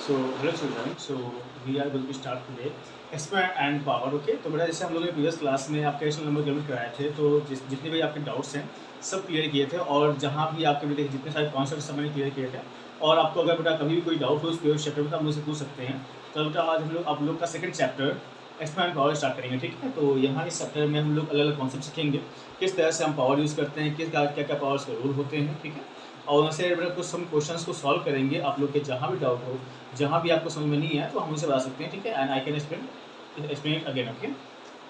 So hello children. So we are going to start today expand and power. Okay, तो बेटा जैसे हम लोगों ने प्रीवियस क्लास में आपके क्वेश्चन नंबर कंप्लीट कराए थे, तो जितने भी आपके डाउट्स हैं सब क्लियर किए थे, और जहाँ भी आपके बेटे जितने सारे कॉन्सेप्ट सब मैंने क्लियर किए थे। और आपको अगर बेटा कभी भी कोई डाउट हो उस चैप्टर में तो आप मुझसे पूछ सकते हैं। तो बेटा आज हम लोग आप लोग का second chapter expand power start करेंगे, ठीक है। तो यहाँ इस चैप्टर में हम लोग अलग अलग कॉन्सेप्ट सीखेंगे, किस तरह से हम पावर यूज़ करते हैं, किस क्या क्या पावर्स के रूल होते हैं, ठीक है। और उनसे बेटा कुछ हम क्वेश्चंस को सॉल्व करेंगे। आप लोग के जहाँ भी डाउट हो, जहाँ भी आपको समझ में नहीं है, तो हम उनसे बता सकते हैं, ठीक है। And I can explain it again. Okay,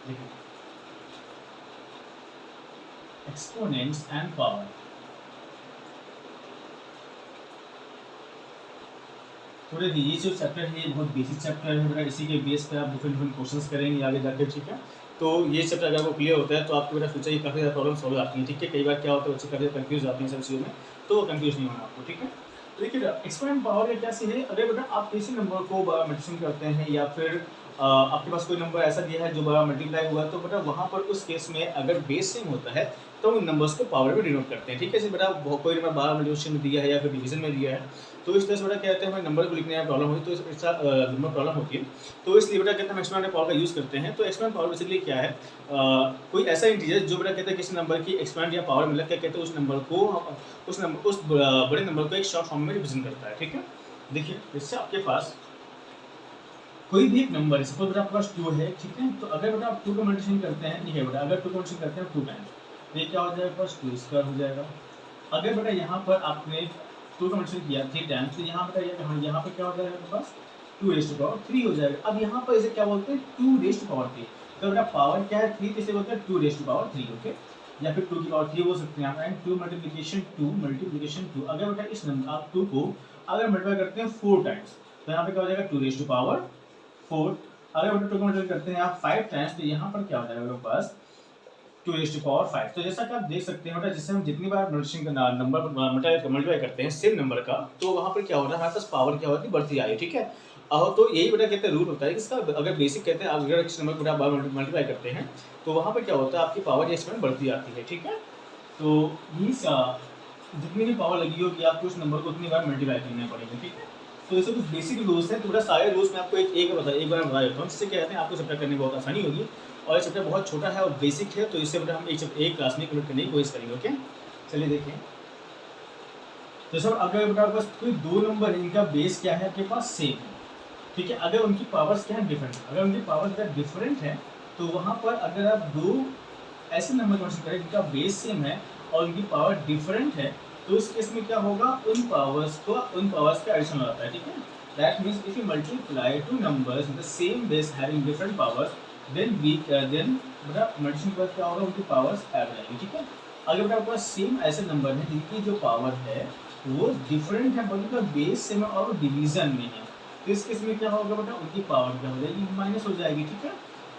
देखिए एक्सपोनेंट्स एंड पावर। तो देखिए ये जो चैप्टर है ये बहुत बेसिक चैप्टर है बेटा, इसी के बेस पे आप डिफरेंट डिफरेंट क्वेश्चंस करेंगे आगे जाके, ठीक है। तो ये चैप्टर अगर आपको क्लियर होता है तो आपको बेटा फ्यूचर की काफ़ी ज़्यादा प्रॉब्लम सॉल्व आती है, ठीक है। कई बार क्या होता है बच्चे काफ़ी ज़्यादा कंफ्यूज आते हैं सब चीज़ों में, तो कंफ्यूज नहीं होना आपको, ठीक है। तो देखिए एक्सपोनेंट पावर क्या सी है, अगर बेटा आप किसी नंबर को मल्टीप्लिकेशन करते हैं या फिर आपके पास कोई नंबर ऐसा दिया है जो बड़ा मल्टीप्लाई हुआ है, तो बेटा वहाँ पर उस केस में अगर बेस सेम होता है तो उन नंबर्स को पावर में डिनोट करते हैं, ठीक है। जैसे बेटा कोई नंबर 12 मल्टीप्लिकेशन में दिया है या फिर डिवीजन में दिया है, तो इस तरह से बेटा क्या कहते हैं हमें नंबर को लिखने में प्रॉब्लम होती है, तो इस नंबर प्रॉब्लम होती है। तो इसलिए बेटा कहते हैं हम एक्सपोनेंट पावर का यूज़ करते हैं। तो एक्सपोनेंट पावर बेसिकली क्या है, कोई ऐसा इंटीजर जो बेटा कहते हैं किसी नंबर की एक्सपोनेंट या पावर मिला, क्या कहते हैं उस नंबर को उस बड़े नंबर को एक शॉर्ट फॉर्म में रिप्रेजेंट करता है, ठीक है। देखिए जैसे आपके पास कोई भी एक नंबर है, सपोज बेटा आपके पास 2 है, ठीक है। तो अगर बेटा आप 2 का मल्टीप्लिकेशन करते हैं, ठीक है बेटा, अगर 2 का मल्टीप्लिकेशन करते हैं 2 टाइम्स, तो ये क्या हो जाएगा, पास 2 स्क्वायर हो जाएगा। अगर बेटा यहाँ पर आपने 2 का मल्टीप्लिकेशन किया 3 टाइम्स, तो यहाँ बेटा यहाँ पे क्या हो जाएगा आपके पास 2 रेज़ टू पावर 3 हो जाएगा। अब यहाँ पर इसे क्या बोलते हैं 2 रेज़ टू पावर 3। तो बेटा पावर क्या है 3, इसे बोलते हैं 2 रेज़ टू पावर 3, ओके। या फिर 2 की पावर 3 बोल सकते हैं आप। And 2 multiplication 2। अगर बेटा इस नंबर आप 2 को अगर मल्टीप्लाई करते हैं 4 टाइम्स, तो यहाँ पे क्या हो जाएगा 2 रेज़ टू पावर 4। अगर बेटा 2 का मल्टीप्लाई करते हैं आप 5 टाइम्स, तो यहाँ पर क्या हो जाएगा मेरे पास 2 रेज़ टू पावर 5। तो जैसा कि आप देख सकते हैं बेटा, जिससे हम जितनी बार नंबर मल्टीप्लाई करते हैं सेम नंबर का, तो वहाँ पर क्या हो रहा है हमारे पास पावर क्या होती है बढ़ती आ रही है, ठीक है। तो यही बेटा कहते हैं रूल होता है इसका। अगर बेसिक कहते हैं अगर किसी नंबर को बेटा बार मल्टीप्लाई करते हैं, तो वहाँ पर क्या होता है आपकी पावर एक्सपोनेंट बढ़ती आती है, ठीक है। तो ये जितनी भी पावर लगी होगी आपको उस नंबर को उतनी बार मल्टीप्लाई करना पड़ेगा, ठीक है। तो ऐसे कुछ बेसिक रूल्स हैं, तो बेटा सारे रूल्स मैं आपको एक बार बता देता हूँ, जिससे क्या कहते हैं आपको चैप्टर करने में बहुत आसानी होगी। और ये चैप्टर बहुत छोटा है और बेसिक है, तो इससे बेटा हम एक क्लास में कंप्लीट करने की कोशिश करेंगे, ओके। चलिए देखें। तो सर अगर बेटा आपके पास कोई 2 नंबर है, इनका बेस क्या है आपके पास सेम है, ठीक है। अगर उनकी पावर्स क्या है डिफरेंट, अगर उनकी पावर्स क्या डिफरेंट है, तो वहाँ पर अगर आप 2 ऐसे नंबर कंसीडर करें जिनका बेस सेम है और उनकी पावर डिफरेंट है, तो इस केस में क्या होगा उन पावर्स का एडिशन हो जाता है, ठीक है। That means if you multiply 2 numbers with the same base having different powers, then बेटा मल्टीप्लिकेशन के बाद क्या होगा उनकी पावर्स ऐड हो जाएंगी, ठीक है। अगर बेटा आपके पास सेम ऐसे नंबर है जिनकी जो पावर है वो डिफरेंट है बट उनका बेस सेम है और डिवीजन में है, तो इस केस में क्या होगा बेटा उनकी पावर क्या हो जाएगी माइनस हो जाएगी, ठीक है।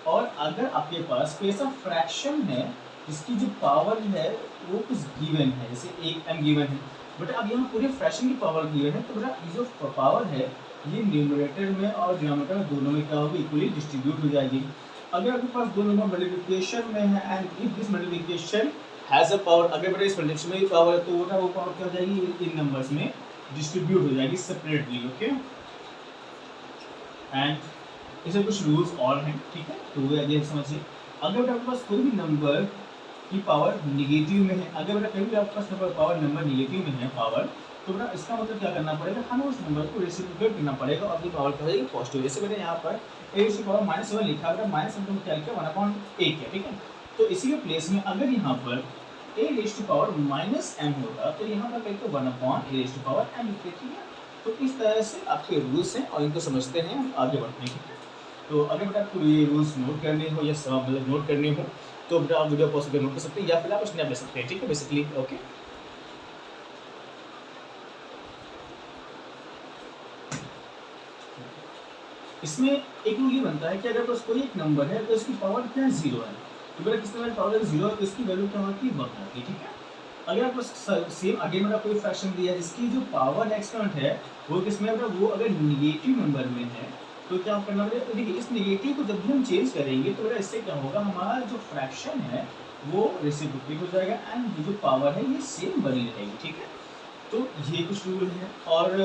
और अगर आपके पास कोई ऐसा फ्रैक्शन है जिसकी जो पावर है वो कुछ गिवन है, जैसे एक m गिवन है, बट अब यहाँ पूरे फ्रैक्शन की पावर गिवन है, तो बेटा ये जो पावर है ये न्यूमरेटर में और डिनोमिनेटर में दोनों में क्या होगी इक्वली डिस्ट्रीब्यूट हो जाएगी। अगर आपके पास दो नंबर मल्टीप्लिकेशन में है and if this multiplication has a power, अगर बेटा इस मल्टीप्लिकेशन में भी पावर है तो वो पावर क्या हो जाएगी इन नंबर्स में डिस्ट्रीब्यूट हो जाएगी सेपरेटली, ओके। एंड इसे कुछ रूल्स और हैं, ठीक है, तो वो आगे समझिए। अगर बेटा आपके पास कोई भी नंबर की पावर निगेटिव में है, अगर बेटा कभी भी आपके पास नंबर निगेटिव में है पावर, तो बेटा इसका मतलब क्या करना पड़ेगा हमें उस नंबर को रेसिप्रोकेट करना पड़ेगा और अपनी पावर क्या हो जाएगी पॉजिटिव। जैसे बेटा यहाँ पर -1 लिखा है, -1 क्या लिखा है 1/8 है, ठीक है। तो इसी के प्लेस में अगर यहाँ पर a⁻m होगा तो यहाँ पर कहते 1/a⁻m लिखते, ठीक है। तो इस तरह से आपके रूल्स हैं और इनको समझते हैं हम आगे बढ़ते हैं, ठीक है। तो अगर बेटा आपको ये रूल्स नोट करने हो या मतलब नोट करने हो तो बेटा आप वीडियो पॉज करके नोट कर सकते हैं या फिर आप स्नैप ले सकते हैं, ठीक है, बेसिकली, ओके। इसमें एक रूल ये बनता है कि अगर बस कोई एक नंबर है तो इसकी पावर क्या है 0 है, तो बेटा किस तरह पावर 0 है तो इसकी वैल्यू क्या होती है 1 होती है, ठीक है। अगर आपको सेम आगे मेरा कोई फ्रैक्शन दिया है जिसकी जो पावर एक्सपोनेंट है वो किसमें है, वो अगर निगेटिव नंबर में है तो क्या करना पड़ेगा, तो देखिए इस निगेटिव को जब भी हम चेंज करेंगे तो बेटा इससे क्या होगा हमारा जो फ्रैक्शन है वो रेसिप्रोकेट हो जाएगा एंड जो पावर है ये सेम बनी रहेगी, ठीक है। तो ये कुछ रूल है। और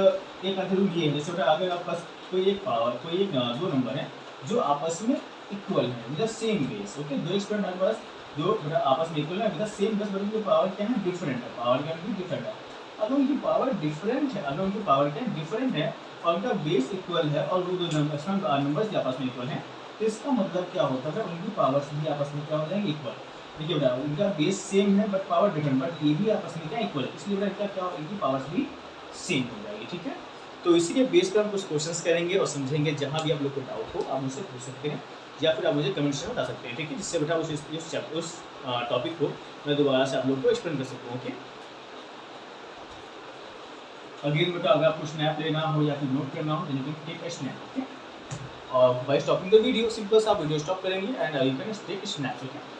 एक आधा रूल ये है, जैसे बेटा अगर आपके पास कोई एक दो नंबर है जो आपस में इक्वल है with the same base, okay, दो एक्सपोनेंट हमारे पास जो बेटा आपस में इक्वल है with the same base, but उनकी पावर क्या है, डिफरेंट है, पावर क्या है, डिफरेंट है। अगर उनकी पावर डिफरेंट है, अगर उनकी पावर क्या है, डिफरेंट है, और उनका बेस इक्वल है, और वो दो नंबर्स भी आपस में इक्वल हैं, तो इसका मतलब क्या होता है, उनकी पावर्स भी आपस में क्या हो जाएंगे, इक्वल। देखिए बेटा उनका बेस सेम है बट पावर डिफरेंट, बट ये भी आपस में क्या इक्वल है, इसलिए बेटा क्या इनकी पावर्स भी सेम हो जाएगी, ठीक है। तो इसी के बेस पर हम कुछ क्वेश्चंस करेंगे और समझेंगे, जहाँ भी आप लोग को डाउट हो आप मुझसे पूछ सकते हैं, या फिर आप मुझे कमेंट में बता सकते हैं, ठीक है, जिससे बेटा उस टॉपिक को मैं दोबारा से आप लोग को एक्सप्लेन कर सकूँ, ओके। अगेन बेटा अगर आपको स्नैप लेना हो या फिर नोट करना हो तो you can take a snap, okay. और by stopping the video, simple सा आप वीडियो स्टॉप करेंगे and you can take snap, okay.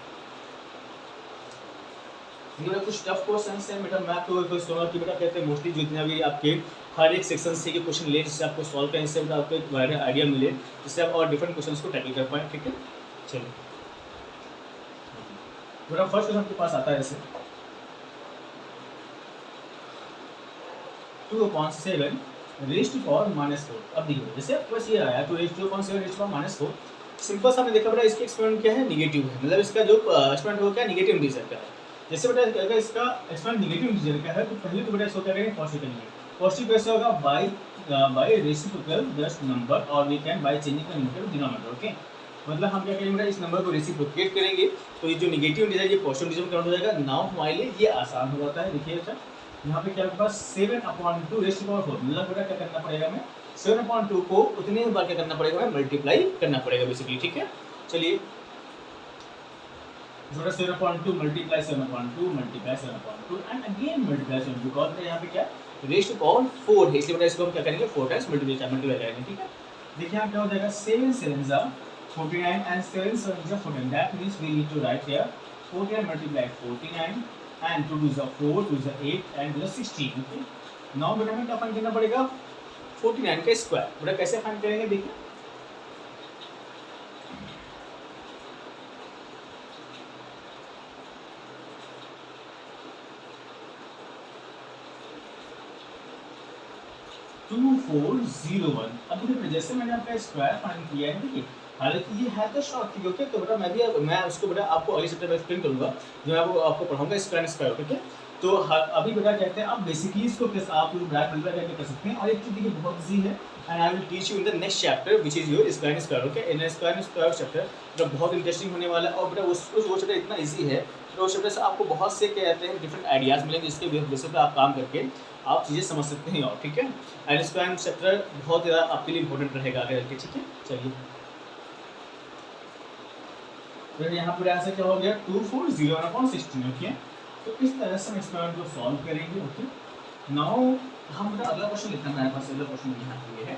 ये कुछ टफ क्वेश्चंस हैं बेटा, मैं आपको कहूँगा कि बेटा कहते हैं मोस्टली जितना भी आपके हर एक सेक्शन से के क्वेश्चन ले, जिससे आपको सॉल्व करने से बेटा आपको एक आइडिया मिले, जिससे आप और डिफरेंट क्वेश्चंस को टैकल कर पाएँ, ठीक है। चलिए बेटा फर्स्ट क्वेश्चन आपके पास आता है ऐसे, 2/7 रेज़ टू पावर -4। अब देखिए जैसे आपके पास ये आया 2 raise to power 7 raise to power -4, simple सा हमने देखा बेटा इसकी एक्सपोनेंट क्या है, नेगेटिव है, मतलब इसका जो एक्सपोनेंट वो क्या है, नेगेटिव इंटीजर का है। जैसे बेटा अगर इसका एक्सपोनेंट नेगेटिव इंटीजर का है तो पहले तो बेटा इसको क्या करेंगे, पॉजिटिव करेंगे। पॉजिटिव कैसे होगा, बाय रेसिप्रोकल दैट नंबर, और we can by changing the numerator denominator, okay. मतलब हम क्या करेंगे बेटा, इस नंबर को रेसिप्रोकेट करेंगे, तो ये जो नेगेटिव इंटीजर ये पॉजिटिव इंटीजर में कन्वर्ट हो जाएगा। नाउ हमारे लिए ये आसान हो जाता है। देखिए अच्छा यहाँ पे क्या पास 7/2 रेज़ टू पावर 4, मतलब बेटा क्या करना पड़ेगा, हमें 7/2 को उतने बार क्या करना पड़ेगा, हमें मल्टीप्लाई करना पड़ेगा बेसिकली, ठीक है। चलिए जोड़ा 7/2 multiply 7/2 multiply 7/2 and again multiply 7, because यहाँ पे क्या रेज़ टू पावर 4 है, इसलिए बेटा इसको हम क्या करेंगे 4 टाइम्स मल्टीप्लाई करेंगे, ठीक है। देखिए यहाँ क्या हो जाएगा, 7 7 जा 49 एंड 7 7 जा 49, that means we need to write here 49 multiply 49 and 2 is 4, 2 is 8 and 2 is 16, okay. Now बेटा हमें क्या फाइंड करना पड़ेगा, 49 का स्क्वायर। बेटा कैसे फाइंड करेंगे, देखिए टू 401। अब देखिए जैसे मैंने आपका स्क्वायर फाइंड किया है, देखिए हालांकि ये है तो शॉर्ट ठीक है, ओके। तो बेटा मैं उसको बेटा आपको अगले चैप्टर में एक्सप्लेन करूंगा, जो मैं आपको पढ़ाऊंगा स्क्वायर, ठीक है। तो अभी बेटा कहते हैं आप बेसिकली इसको आप लोग ब्रैकेट मल्टीप्लाई करके कर सकते हैं, और एक चीज़ देखिए बहुत इजी है, and I will teach you in the next chapter which is your square, okay. In square chapter तो बहुत इंटरेस्टिंग होने वाला है, और बेटा वो चैप्टर इतना ईजी है, तो उस चैप्टर से आपको बहुत से क्या कहते हैं डिफरेंट आइडियाज़ मिलेंगे, जिसके बेसिस पर आप काम करके आप चीज़ें समझ सकते हैं, और ठीक है। एंड स्क्वायर चैप्टर बहुत ज़्यादा आपके लिए इंपॉर्टेंट रहेगा आगे चल के, ठीक है। चलिए तो यहाँ पर आंसर क्या हो गया, 240/16, ओके। तो इस तरह से हम एक्सपेरिमेंट को सॉल्व करेंगे, ओके। नाउ हम अगला क्वेश्चन लिखते हैं, हमारे पास अगला क्वेश्चन यहाँ पे है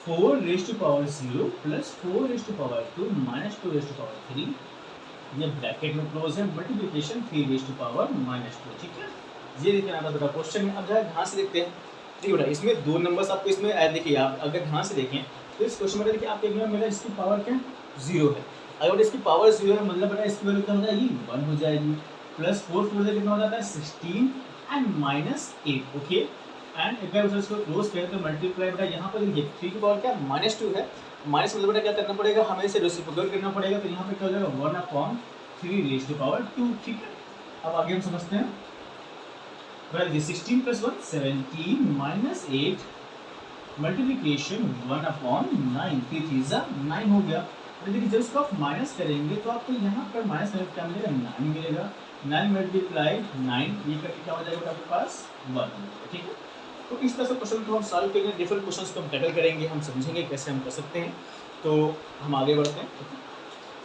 4 raise to power 0 plus 4 raise to power 2 minus 2 raise to power 3, ये ब्रैकेट में क्लोज है, मल्टीप्लिकेशन 3 रेज़ टू पावर -2, ठीक है। ये देखिए आपका बेटा क्वेश्चन है। अब जरा ध्यान से देखते हैं, देखिए बेटा इसमें दो नंबर्स आपको इसमें देखिए, आप अगर ध्यान से देखें तो इस क्वेश्चन में देखिए आपको एक नंबर मिला, इसकी पावर क्या 0 है। अगर इसकी पावर 0 है मतलब बेटा इसकी वैल्यू क्या हो जाएगी, 1 हो जाएगी, प्लस 4 4 से कितना हो जाता है 16 एंड -8, ओके। एंड एक बार इसको क्लोज करें तो मल्टीप्लाई बेटा यहाँ पर देखिए 3 की पावर क्या -2 है, माइनस मतलब बेटा क्या करना पड़ेगा, हमें इसे रेसिप्रोकल करना पड़ेगा, तो यहाँ पे क्या हो जाएगा 1/3 रेज़ टू पावर 2, ठीक है। अब आगे हम समझते हैं, well this 16 plus 1 17 minus 8 multiplication 1/9, 3 3 9 हो गया। तो देखिए जब इसको आप माइनस करेंगे तो आपको यहाँ पर माइनस करने क्या मिलेगा, 9 मिलेगा, 9 मल्टीप्लाई 9 ये करके क्या हो जाएगा आपके पास 1 हो जाएगा, ठीक है। तो इस तरह से क्वेश्चन को हम सॉल्व करेंगे, डिफरेंट क्वेश्चंस को हम टैकल करेंगे, हम समझेंगे कैसे हम कर सकते हैं। तो हम आगे बढ़ते हैं।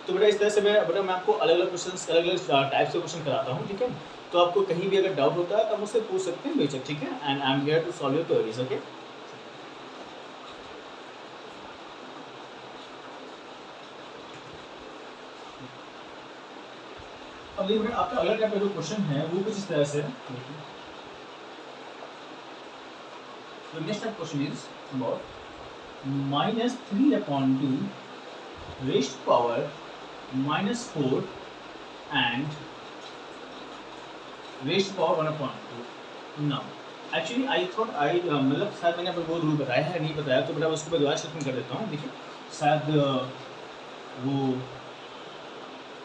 तो बेटा इस तरह से मैं आपको अलग अलग क्वेश्चंस, अलग अलग टाइप्स के क्वेश्चन कराता हूँ, ठीक है। तो आपको कहीं भी अगर डाउट होता है तो आप मुझसे पूछ सकते हैं बेशक, ठीक है। And I am here to solve your queries, okay. अब देखिए आपका अगला टाइप का जो क्वेश्चन है वो कुछ इस तरह से है। The next question is about -3/2 raised to power -4 and rest power 1/2। Now actually I thought I मतलब शायद मैंने आपको वो रूल बताया है नहीं बताया, तो बेटा उसको मैं दोबारा स्टेटमेंट कर देता हूँ। देखिए शायद वो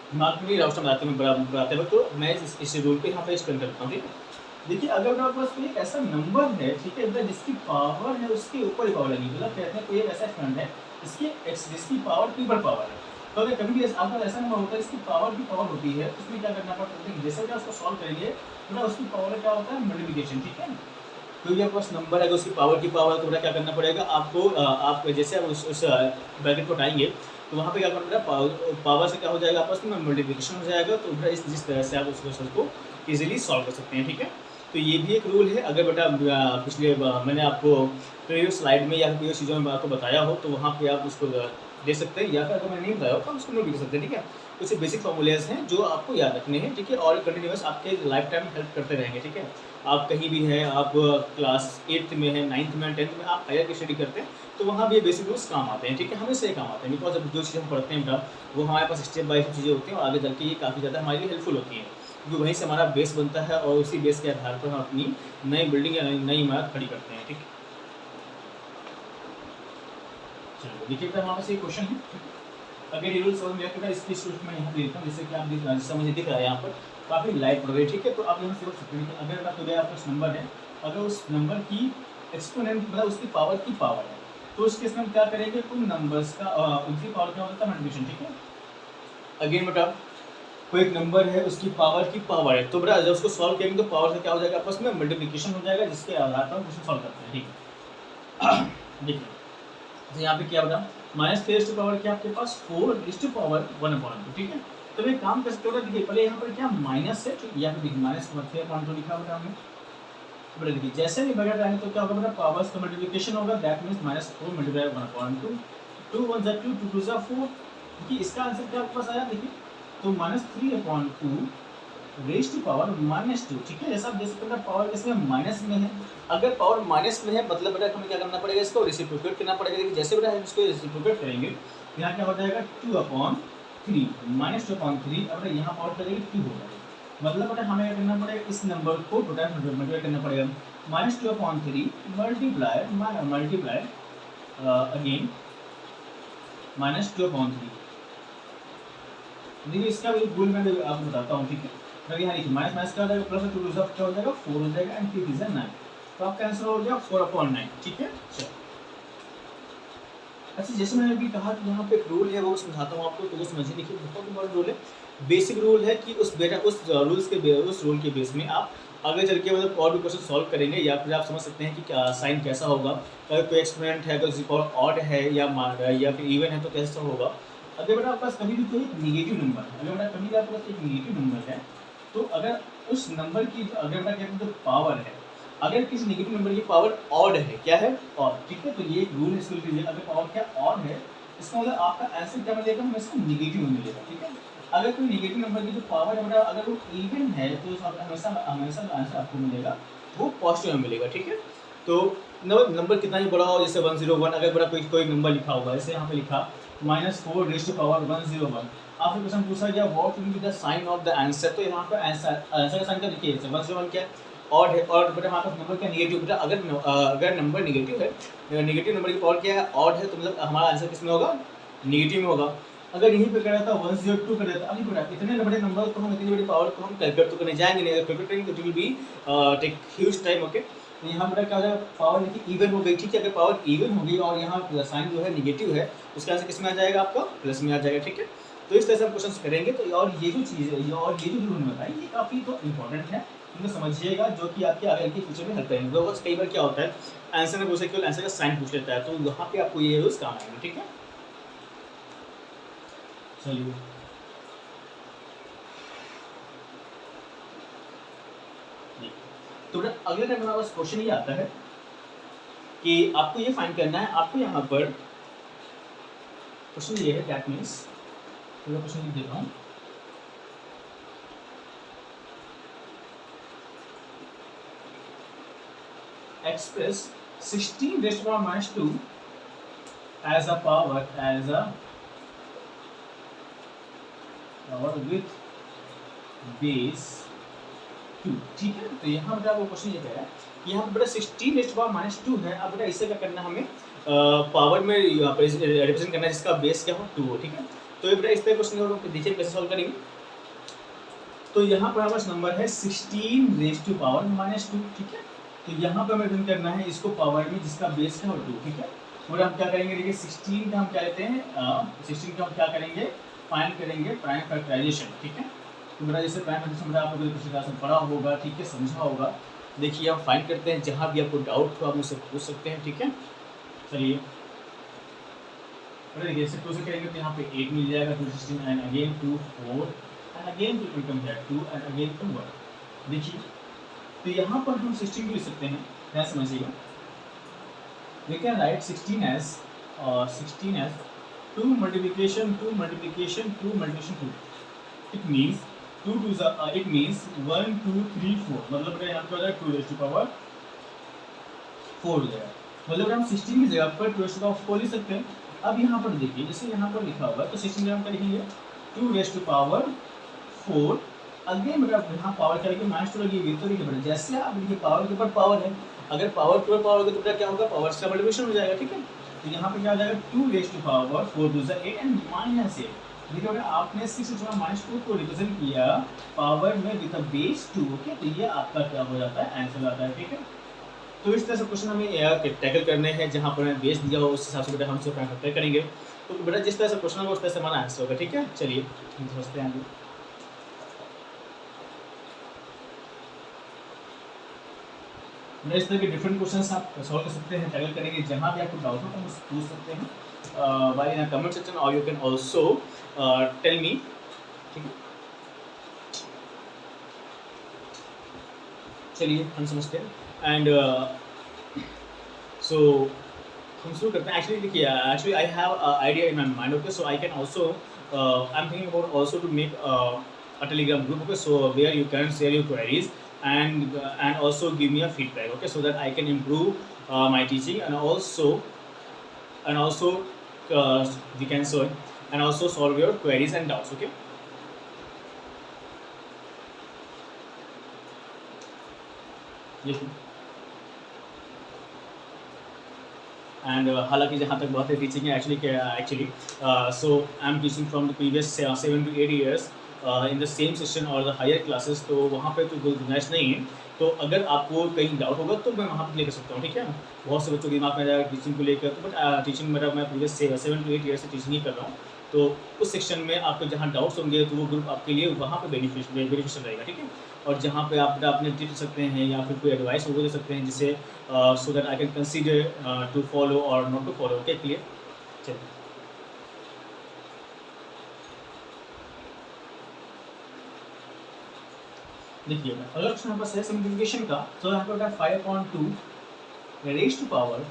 दिमाग में राउस्ट बनाते में बनाते वक्त, तो मैं इस रूल को यहाँ पे एक्सप्लेन करता हूँ। ठीक है, देखिए अगर आपके पास कोई एक ऐसा नंबर है, ठीक है, मतलब जिसकी पावर है उसके ऊपर ही पावर लगी, मतलब कहते हैं कोई एक ऐसा एक्सपेंड है जिसकी पावर की ऊपर पावर है, तो अगर कभी भी आपका ऐसा नंबर होता है जिसकी पावर की पावर होती है, तो उसमें क्या करना पड़ता है, जैसे उसको सॉल्व करेंगे तो उसकी पावर क्या होता है, मल्टीप्लिकेशन। ठीक है, तो ये आपके पास नंबर है, उसकी पावर की पावर, तो क्या करना पड़ेगा आपको, आप जैसे आप उस ब्रैकेट को हटाएंगे तो वहाँ पे क्या करना पड़ेगा, पावर से क्या हो जाएगा आपस में मल्टीप्लिकेशन हो जाएगा, तो इस जिस तरह से आप उस क्वेश्चन को इजीली सॉल्व कर सकते हैं। ठीक है, तो ये भी एक रूल है। अगर बेटा पिछले मैंने आपको प्रीवियस स्लाइड में या प्रीवियस चीज़ों में आपको बताया हो तो वहाँ पे आप उसको दे सकते हैं, या फिर अगर मैंने नहीं बताया हो तो उसको नोट भी कर सकते हैं। ठीक है, कुछ बेसिक फॉर्मूलेज हैं जो आपको याद रखने हैं। ठीक है, और कंटिन्यूस आपके लाइफ टाइम हेल्प करते रहेंगे। ठीक है, आप कहीं भी हैं, आप क्लास 8th में हैं, 9th में, 10th में आप हायर की स्टडी करते हैं तो वहाँ भी ये बेसिक रूल्स काम आते हैं। ठीक है, हमेशा ये काम आते हैं, बिकॉज अब जो चीज़ हम पढ़ते हैं बेटा वो हमारे पास स्टेप बाय स्टेप चीज़ें होती हैं और आगे चल के ये काफ़ी ज़्यादा हमारे लिए हेल्पफुल होती हैं, क्योंकि वहीं से हमारा बेस बनता है और उसी बेस के आधार पर हम अपनी नई बिल्डिंग या नई इमारत खड़ी करते हैं। ठीक है, चलो देखिए हमारे पास ये क्वेश्चन है। अगर ये रूल समझ में आया तो इसकी स्विच मैं यहाँ पे देता हूँ, जैसे कि आप जैसा मुझे दिख रहा है यहाँ पर काफ़ी लाइट पड़ रही है। ठीक है, तो आप यहाँ से देख सकते हैं कि अगर बात हो गया आपका उस नंबर है, अगर उस नंबर की एक्सपोनेंट मतलब उसकी पावर की पावर है, तो उस केस में हम क्या करेंगे, उन नंबर्स का उनकी पावर क्या होता है, मल्टीप्लिकेशन। ठीक है, अगेन बेटा कोई एक नंबर है उसकी पावर की पावर है, तो बेटा जब उसको सॉल्व करेंगे तो पावर से क्या हो जाएगा आपस में मल्टीप्लिकेशन हो जाएगा, जिसके आधार पर हम क्वेश्चन सॉल्व करते हैं। ठीक है, देखिए तो यहाँ पे क्या बता -3 पावर क्या आपके पास 4 पावर 1/2। ठीक है, तो मैं काम कर सकते हो, देखिए पहले यहाँ पर क्या माइनस है, या फिर देखिए -3/2 लिखा हुआ हमने, तो बेटा देखिए जैसे भी बगैर आए तो क्या होगा बेटा, पावर्स का मल्टीप्लिकेशन होगा, दैट मींस -4 × 1/2, 2 1 = 2, 2 2 = 4। देखिए इसका आंसर क्या आपके पास आया, देखिए तो -3/2 रेज़ टू पावर -2। ठीक है, जैसा आप देख सकते हैं पावर किसमें माइनस में है, अगर पावर माइनस में है मतलब बेटा हमें क्या करना पड़ेगा, इसको रेसिप्रोकेट करना पड़ेगा। देखिए जैसे बेटा हम इसको रेसिप्रोकेट करेंगे यहाँ क्या हो जाएगा 2/3 -2/3, अब यहाँ पावर क्या जाएगी 2 हो जाएगा, मतलब बेटा हमें क्या करना पड़ेगा, इस नंबर को बेटा मल्टीप्लाई करना पड़ेगा, -2/3 मल्टीप्लाई अगेन -2/3। देखिए इसका भी भूल मैं आपको बताता हूँ। ठीक है, अगर यहाँ लिखिए माइनस माइनस क्या हो जाएगा, प्लस 2 क्या हो जाएगा 4 हो जाएगा, एंड 3 9, तो आपका आंसर हो गया 4/9। ठीक है, चलो अच्छा जैसे मैंने अभी कहा कि यहाँ पे एक रूल है वो समझाता हूँ आपको, तो वो समझिए। देखिए बहुत बड़ा रूल है, बेसिक रूल है कि उस बेटा उस रूल के बेस में आप आगे चल के मतलब और भी क्वेश्चन सॉल्व करेंगे, या फिर आप समझ सकते हैं कि क्या साइन कैसा होगा, अगर कोई एक्सपेरिमेंट है, अगर और ऑड है या फिर इवन है तो कैसा होगा। अगर बेटा आपके पास कभी भी कोई निगेटिव नंबर है, अगर बेटा कभी भी आपके पास एक निगेटिव नंबर है, तो अगर उस नंबर की अगर बेटा कहते हैं जो पावर है, अगर किसी नेगेटिव नंबर की पावर ऑड है, क्या है ऑड। ठीक है, तो ये एक रूल है, इसको लिख लीजिए, अगर पावर क्या ऑड है इसका मतलब आपका आंसर क्या मिलेगा, हमेशा नेगेटिव मिलेगा। ठीक है, अगर कोई नेगेटिव नंबर की जो पावर है बेटा अगर वो इवन है तो हमेशा हमेशा आंसर आपको मिलेगा वो पॉजिटिव में मिलेगा। ठीक है, तो नंबर कितना ही बड़ा हो, जैसे 101, अगर बड़ा कोई नंबर लिखा होगा, जैसे यहाँ पे लिखा -4 आपसे क्वेश्चन पूछा गया what will be the sign of the answer, तो यहाँ पे आंसर का साइन क्या देखिए 101 क्या ऑड है, और बेटा हमारे पास नंबर क्या नेगेटिव, बेटा अगर नंबर नेगेटिव है, नेगेटिव नंबर की पावर क्या है ऑड है, तो मतलब हमारा आंसर किस में होगा, नेगेटिव में होगा। अगर यहीं पे कर रहा था 102 कर रहा था, अभी बेटा इतने बड़े नंबर को हम इतनी बड़ी पावर को हम कैलकुलेट तो करने जाएंगे नहीं, अगर कैलकुलेट करेंगे तो it will be take huge time. Okay, तो यहाँ बेटा क्या हो जाएगा, पावर देखिए इवन हो गई। ठीक है, अगर पावर इवन होगी और यहाँ साइन जो है नेगेटिव है, उसका आंसर किस में आ जाएगा, आपका प्लस में आ जाएगा। ठीक है, तो इस तरह से हम क्वेश्चन करेंगे। तो और ये जो चीज़ है और ये जो रूल बताए ये काफ़ी तो इंपॉर्टेंट है, इनको समझिएगा, जो कि आपके आगे के फ्यूचर में हेल्प करेंगे। बिकॉज कई बार क्या होता है आंसर में पूछे केवल आंसर का साइन पूछ लेता है, तो यहाँ पे आपको ये रूल्स काम आएंगे। ठीक है, चलिए तो अगले टाइम हमारे पास क्वेश्चन ये आता है कि आपको ये फाइंड करना है, आपको यहाँ पर क्वेश्चन ये है, दैट मीन्स पूरा क्वेश्चन लिख देता हूँ। Express 16⁻²² as a power with base 2, ठीक है। तो यहाँ बेटा वो क्वेश्चन ये कह रहा है कि यहाँ बेटा 16 रेस्ट पावर माइनस 2 है। अब बेटा इसे क्या करना है हमें पावर में रिप्रेजेंट करना है जिसका बेस क्या हो 2 हो, ठीक है। तो ये बेटा इस तरह क्वेश्चन को देखिए कैसे सॉल्व करेंगे। तो यहाँ पर हमारा नंबर है 16 रेस्ट टू पावर माइनस 2, ठीक है। तो यहाँ पर हमें रिप्रेजेंट करना है इसको पावर में जिसका बेस क्या हो 2, ठीक है। और हम क्या करेंगे देखिए 16 का हम क्या लेते हैं 16 का हम क्या करेंगे फाइंड करेंगे प्राइम फैक्टराइजेशन, ठीक है। तो मेरा जैसे प्राइम फैक्टराइजेशन मेरा आपको पिछले क्लास में पढ़ा होगा, ठीक है, समझा होगा। देखिए हम फाइंड करते हैं, जहाँ भी आपको डाउट हो आप मुझसे पूछ सकते हैं, ठीक है। चलिए देखिए जैसे क्वेश्चन करेंगे तो यहाँ पे 8 मिल जाएगा 2 16 एंड अगेन 2 4 एंड अगेन 2 कम है 2 एंड अगेन 2 1। देखिए तो यहाँ पर हम 16 को लिख सकते हैं, क्या समझिएगा। We can write 16 as 2 multiplication 2 multiplication 2 multiplication 2. It means 2 to the it means 1 2 3 4, मतलब यहाँ पे हो जाएगा 2 raised to power 4 हो जाएगा। मतलब हम 16 की जगह पर 2 raised to power 4 लिख सकते हैं। अब यहाँ पर देखिए जैसे यहाँ पर लिखा हुआ है तो 16 हम क्या लिखेंगे 2 raised to power 4। अगेन मतलब यहाँ पावर क्या लिखिए माइनस 2 लगी तो लिखिए जैसे आप लिखिए पावर के ऊपर पावर है, अगर पावर टू पावर होगा तो बेटा क्या होगा पावर से मल्टीप्लिकेशन हो जाएगा, ठीक है। तो यहाँ पे क्या हो जाएगा 2 raise to power 4 to the 8 and minus 8। देखिए बेटा आपने 6 से माइनस 2 को रिप्रेजेंट किया पावर में विद द बेस 2, ओके। तो ये आपका क्या हो जाता है आंसर आता है, ठीक है। तो इस तरह से क्वेश्चन हमें टैकल करने हैं, जहाँ पर हमें बेस दिया हो उस हिसाब से बेटा हम उसको फैक्टर करेंगे। तो बेटा जिस तरह से क्वेश्चन होगा उस तरह से हमारा आंसर होगा, ठीक है। चलिए हम समझते हैं आगे। इस तरह के डिफरेंट क्वेश्चंस आप सॉल्व कर सकते हैं, टैकल करेंगे। जहाँ भी आपको डाउट हो तो मुझसे पूछ सकते हैं बाय इन कमेंट सेक्शन और you can also tell me, ठीक है। चलिए हम समझते हैं एंड सो हम शुरू करते हैं। एक्चुअली देखिए actually I have idea in my mind, okay. So I can also I am thinking about also to make a telegram group, okay, so where you can share your queries and also give me a feedback, okay, so that I can improve my teaching and also we can solve and also solve your queries and doubts, okay। And हालांकि जहाँ तक बात है teaching actually so I am teaching from the previous 7 to 8 years in the same session और the higher classes, तो वहाँ पे तो कोई गुंजाइश नहीं है। तो अगर आपको कहीं डाउट होगा तो मैं वहाँ पर लेकर सकता हूँ, ठीक है। बहुत से बच्चों के दिमाग में आ जाएगा टीचिंग को लेकर, तो बट टीचिंग मेरा मैं प्रीवियस 7 to 8 years से टीचिंग ही कर रहा हूँ। तो उस सेक्शन में आपको जहाँ डाउट्स होंगे तो वो ग्रुप आपके लिए वहाँ पर बेनिफिशियल रहेगा, ठीक है। और जहाँ पे आप अपने टिप सकते हैं या फिर कोई एडवाइस वो दे सकते हैं जिससे so that I can consider to follow और not to follow, okay, clear. चलिए देखिए अगला क्वेश्चन हमारे पास है सिंप्लीफिकेशन का। तो यहाँ पे होता है 5/2 raised to power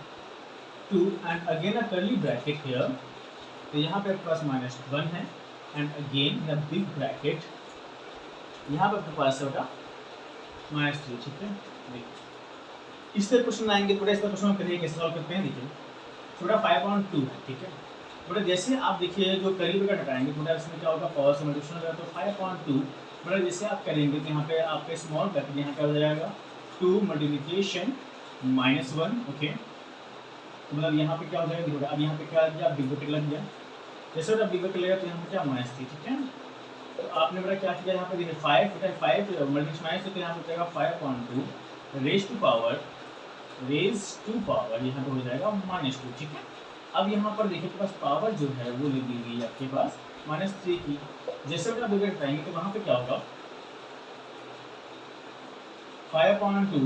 2 and again a curly bracket here. तो यहाँ पे आपके पास -1 है and again the big bracket यहाँ पे आपके पास होगा -3, ठीक है। देखिए इस तरह क्वेश्चन आएंगे, थोड़ा इस तरह क्वेश्चन करिए कैसे सॉल्व करते हैं। देखिए थोड़ा 5/2 है, ठीक है। थोड़ा जैसे आप देखिए जो कर्ली ब्रैकेट हटाएंगे थोड़ा इसमें क्या होगा पावर से मल्टीप्लिकेशन होगा, तो 5/2 मतलब जैसे आप करेंगे तो यहाँ पे आपके स्मॉल ब्रैकेट यहाँ क्या हो जाएगा 2 मल्टीप्लिकेशन -1, ओके। तो मतलब यहाँ पे क्या हो जाएगा देखो अब यहाँ पे क्या लग गया बिग ब्रैकेट लग गया। जैसे बिग ब्रैकेट लगेगा तो यहाँ पे क्या -3, ठीक है। तो आपने बड़ा क्या किया यहाँ पे देखिए 5 मल्टीप्लिकेशन तो यहाँ पे हो जाएगा 5/2 रेज़ टू पावर यहाँ पे हो जाएगा -2, ठीक है। अब यहाँ पर देखिए पास पावर जो है वो ले दी गई आपके पास -3 की। जैसे आप डिवाइड करेंगे तो वहाँ पे क्या होगा 5/2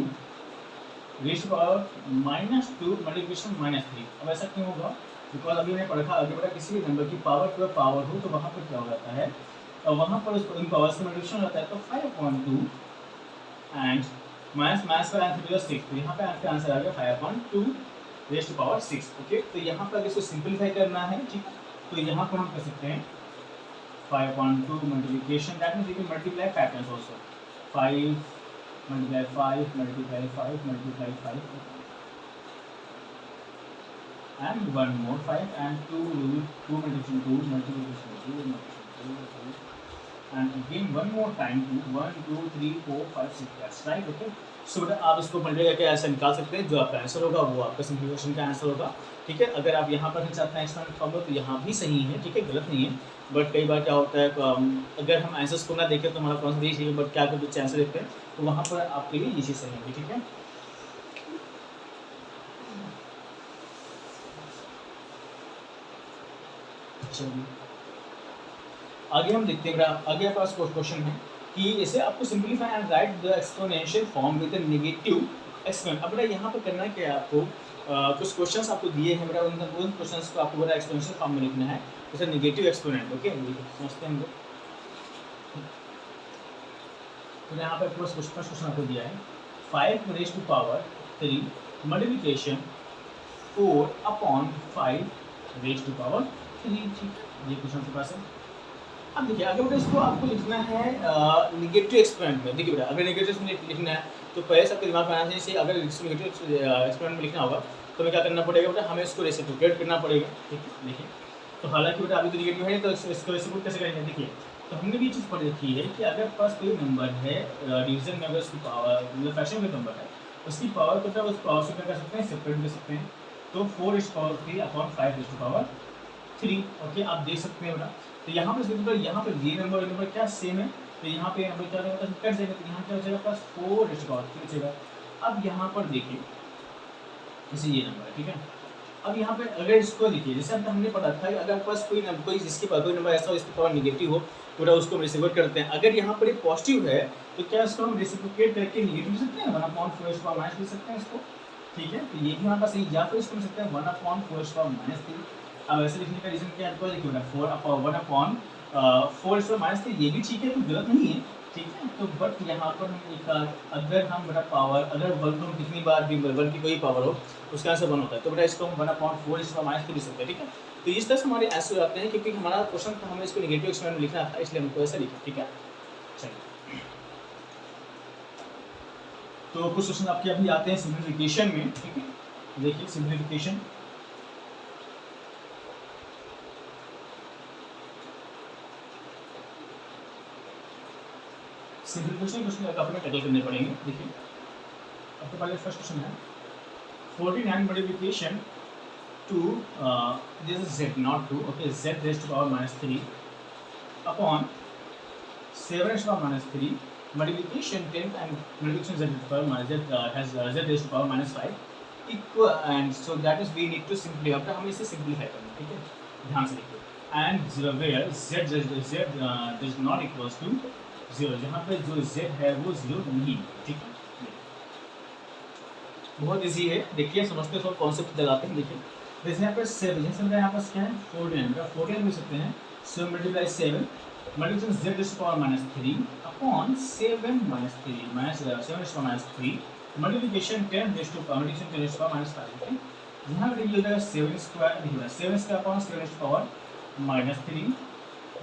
रेज़ टू पावर -2 मल्टीप्लिकेशन -3। अब ऐसा क्यों होगा बिकॉज अभी मैंने पढ़ा आगे बढ़ा किसी भी नंबर की पावर टू पावर हो तो वहाँ पर क्या हो जाता है और वहाँ पर उसको इन पावर से मल्टीप्लिकेशन होता है। तो 5/2 एंड माइनस का आंसर 6, तो यहाँ पे आपका आंसर आ गया 5/2 रेज़ टू पावर 6, ओके। तो यहाँ पर इसको सिंपलीफाई करना है, ठीक है। तो यहाँ पर हम कर सकते हैं 5/2 multiplication that means you can multiply factors also 5 multiply 5 multiply 5 multiply 5 and one more 5 and 2 multiplication 2 multiplication 2 multiplication 2 and again one more time 1 2 3 4 5 6 that's right okay सो बेटा आप इसको मल्टीप्लाई करके ऐसे निकाल सकते हैं, जो आपका आंसर होगा वो आपका सिंप्लीफिकेशन का आंसर होगा। ठीक है, अगर आप यहाँ पर चाहते हैं एक्सपेरिमेंट फॉर्मूला तो यहाँ भी सही है, ठीक है, गलत नहीं है। बट कई बार क्या होता है अगर हम आंसर्स को ना देखें तो हमारा कौन सा चाहिए, बट क्या कुछ आंसर देखते हैं तो वहाँ पर आपके लिए ये चीज़ सही होगी। ठीक है, चलिए आगे हम देखते हैं। आगे आपके पास क्वेश्चन है कि इसे आपको simplify and right the exponential form with a negative exponent. अब बेटा यहाँ पर करना है क्या, आपको कुछ क्वेश्चंस आपको दिए हैं बेटा, उन क्वेश्चंस को आपको बेटा एक्सपोनेंशियल फॉर्म में लिखना है, जैसे नेगेटिव एक्सपोनेंट। ओके, समझते हैं हम लोग। तो यहाँ पर क्वेश्चन आपको दिया है 5 raise to power 3 multiplication 4/5 raise to power 3। ठीक, ये क्वेश्चन के पास है। अब देखिए अगर बेटा इसको आपको लिखना है नेगेटिव एक्सपोनेंट में, देखिए बेटा अगर नेगेटिव एक्सपोनेंट लिखना है तो पहले सबके दिमाग में आना चाहिए, अगर नेगेटिव एक्सपोनेंट में लिखना होगा तो हमें क्या करना पड़ेगा बेटा, हमें इसको रेसिप्रोकेट करना पड़ेगा। ठीक है, देखिए तो हालांकि बेटा अभी तो नेगेटिव है तो इसको रेसिप्रोकेट कैसे करेंगे। देखिए तो हमने भी ये चीज़ पढ़ रखी है कि अगर पास कोई नंबर है डिवीजन में, अगर उसकी पावर मतलब फ्रैक्शन में नंबर है, उसकी पावर को उस पावर से क्या कर सकते हैं, सेपरेट कर सकते हैं। तो 4/3/5 ओके, आप देख सकते हैं बेटा। तो यहाँ पर यहाँ पर ये नंबर क्या सेम है, तो यहाँ पे नंबर क्या होगा, कट जाएगा, तो यहाँ क्या हो जाएगा प्लस 4/3 बचेगा। अब यहाँ पर देखिए जैसे ये नंबर है, ठीक है। अब यहाँ पे अगर इसको देखिए, जैसे अब हमने पढ़ा था कि अगर आपके पास कोई जिसके पास कोई नंबर ऐसा हो जिसकी पावर नेगेटिव हो तो उसको हम रेसिप्रोकेट करते हैं। अगर यहाँ पर ये पॉजिटिव है तो क्या इसको हम रेसिप्रोकेट करके नेगेटिव लिख सकते हैं, 1/4 लिख सकते हैं इसको। ठीक है, तो ये भी हमारे पास सही, या फिर इसको लिख सकते हैं 1/4 अब ऐसे लिखने का रीजन क्या है, आपको देखिए बेटा 4/4 ये भी ठीक है, तो गलत नहीं है। ठीक है, तो बट यहाँ पर हम एक अगर हम बेटा पावर अगर वन को हम कितनी बार भी वन की कोई पावर हो उसका आंसर 1 होता है, तो बेटा इसको हम 1/4 लिख सकते हैं। ठीक है, तो इस तरह से हमारे आंसर आते हैं, क्योंकि हमारा क्वेश्चन था हमें इसको नेगेटिव एक्सपेरिमेंट में लिखना था, इसलिए हमको ऐसा लिखा। ठीक है, चलिए तो कुछ क्वेश्चन आपके अभी आते हैं सिम्प्लीफिकेशन में। ठीक है, देखिए सिम्प्लीफिकेशन क्वेश्चन अपने टैकल करने पड़ेंगे। देखिए आपके पास फर्स्ट क्वेश्चन है 49 multiplication two this is z not 2 okay, z raise to power -3 upon 7 raise to power -3 multiplication 10 and multiplication z raise to power z raise to power -5 equal, and so that is we need to simplify. अब हमें इसे simplify करना है। ठीक है, ध्यान से देखिए, and where z is not equals to 0, जहाँ पे जो z है वो 0 नहीं है। ठीक है, बहुत इजी है, देखिए समझते थोड़ा कॉन्सेप्ट लगाते हैं। देखिए जैसे यहाँ पर 7, जैसे यहाँ पर क्या है 14 लिख सकते हैं, 7 multiply 7 multiplication z raise to power -3 upon 7 -3 multiplication 10 raise to power -5। यहाँ पर ये हो जाएगा 7 स्क्वायर, देखिए 7 square upon 7 raise to power -3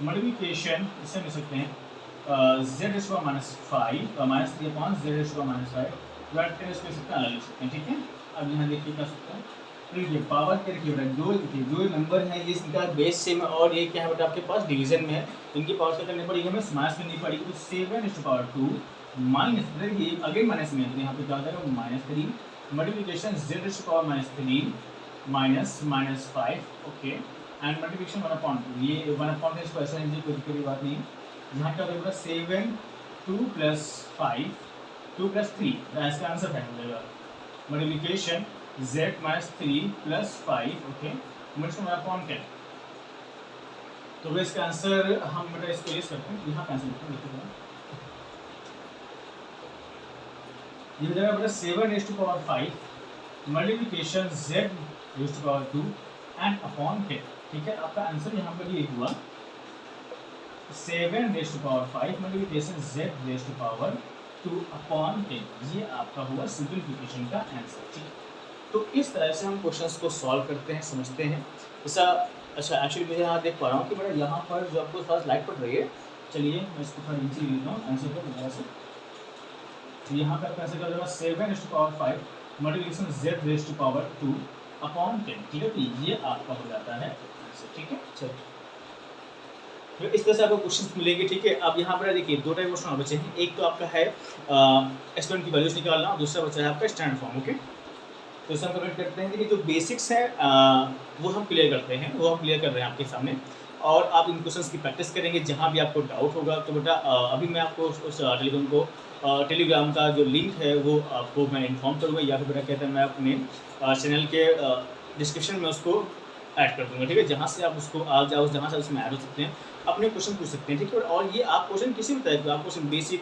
multiplication इससे लिख सकते हैं z raise to power -5 -3 upon z raise to power -5 अलग लिख सकते हैं। ठीक है, अब यहाँ देखिए क्या सकता है, तो ये पावर क्या रखिए बेटा, जो नंबर है ये इनका बेस सेम है और ये क्या है बेटा आपके पास डिवीजन में है, इनकी पावर से करनी पड़ेगी, हमें माइनस करनी पड़ेगी। तो 7/2 माइनस ये अगेन माइनस में है, तो यहाँ पे क्या हो जाएगा -3 multiplication z/-3 -5 okay, and multiplication 1/2, ये 1/2 इसको ऐसा लीजिए, कोई दिक्कत की बात नहीं। यहाँ क्या हो जाएगा 7 2 + 5 2 + 3, इसका आंसर फाइंड हो जाएगा मल्टीप्लिकेशन z -3 + 5 ओके मल्टीप्लिकेशन 1/10। तो वह इसका आंसर हम बेटा इसको यूज करते हैं, यहाँ का आंसर लिखते हैं, ये हो जाएगा बेटा 7 raise to power 5 multiplication z raise to power 2 and upon 10। ठीक है, आपका आंसर यहाँ पर ये हुआ 7 raise to power 5 multiplication z raise to power 2 upon 10, ये आपका हुआ सिंपलीफिकेशन का आंसर। ठीक है, तो इस तरह से हम क्वेश्चंस को सॉल्व करते हैं, समझते हैं ऐसा। अच्छा एक्चुअली मुझे यहाँ देख पा रहा हूँ कि बेटा यहाँ पर जो आपको पास लाइट पड़ रही है, चलिए मैं इसको थोड़ा नीचे लेता हूँ आंसर को दोबारा से। तो यहाँ पर कैसे कर देगा 7 raise to power 5 multiplication z raise to power 2 upon 10। ठीक है, तो ये आपका हो जाता है आंसर। ठीक है, चलिए तो इस तरह से आपको क्वेश्चंस मिलेंगे, ठीक है। अब यहाँ पर देखिए 2 टाइप क्वेश्चन और बचे हैं। एक तो आपका है एक्सपोनेंट की वैल्यूज निकालना, और दूसरा बचा है आपका स्टैंडर्ड फॉर्म, ओके। तो इसे हम कंप्लीट करते हैं। देखिए जो बेसिक्स है वो हम क्लियर करते हैं, वो हम क्लियर कर रहे हैं आपके सामने, और आप इन क्वेश्चंस की प्रैक्टिस करेंगे। जहाँ भी आपको डाउट होगा तो बेटा अभी मैं आपको उस टेलीग्राम का जो लिंक है वो आपको मैं इन्फॉर्म करूँगा, या फिर बेटा कहते हैं मैं अपने चैनल के डिस्क्रिप्शन में उसको ऐड कर दूँगा, ठीक है। जहाँ से आप उसको आ जाओ, जहाँ से उसमें ऐड हो सकते हैं, अपने क्वेश्चन पूछ सकते हैं, ठीक है। और ये आप क्वेश्चन किसी भी टाइप का, आप क्वेश्चन बेसिक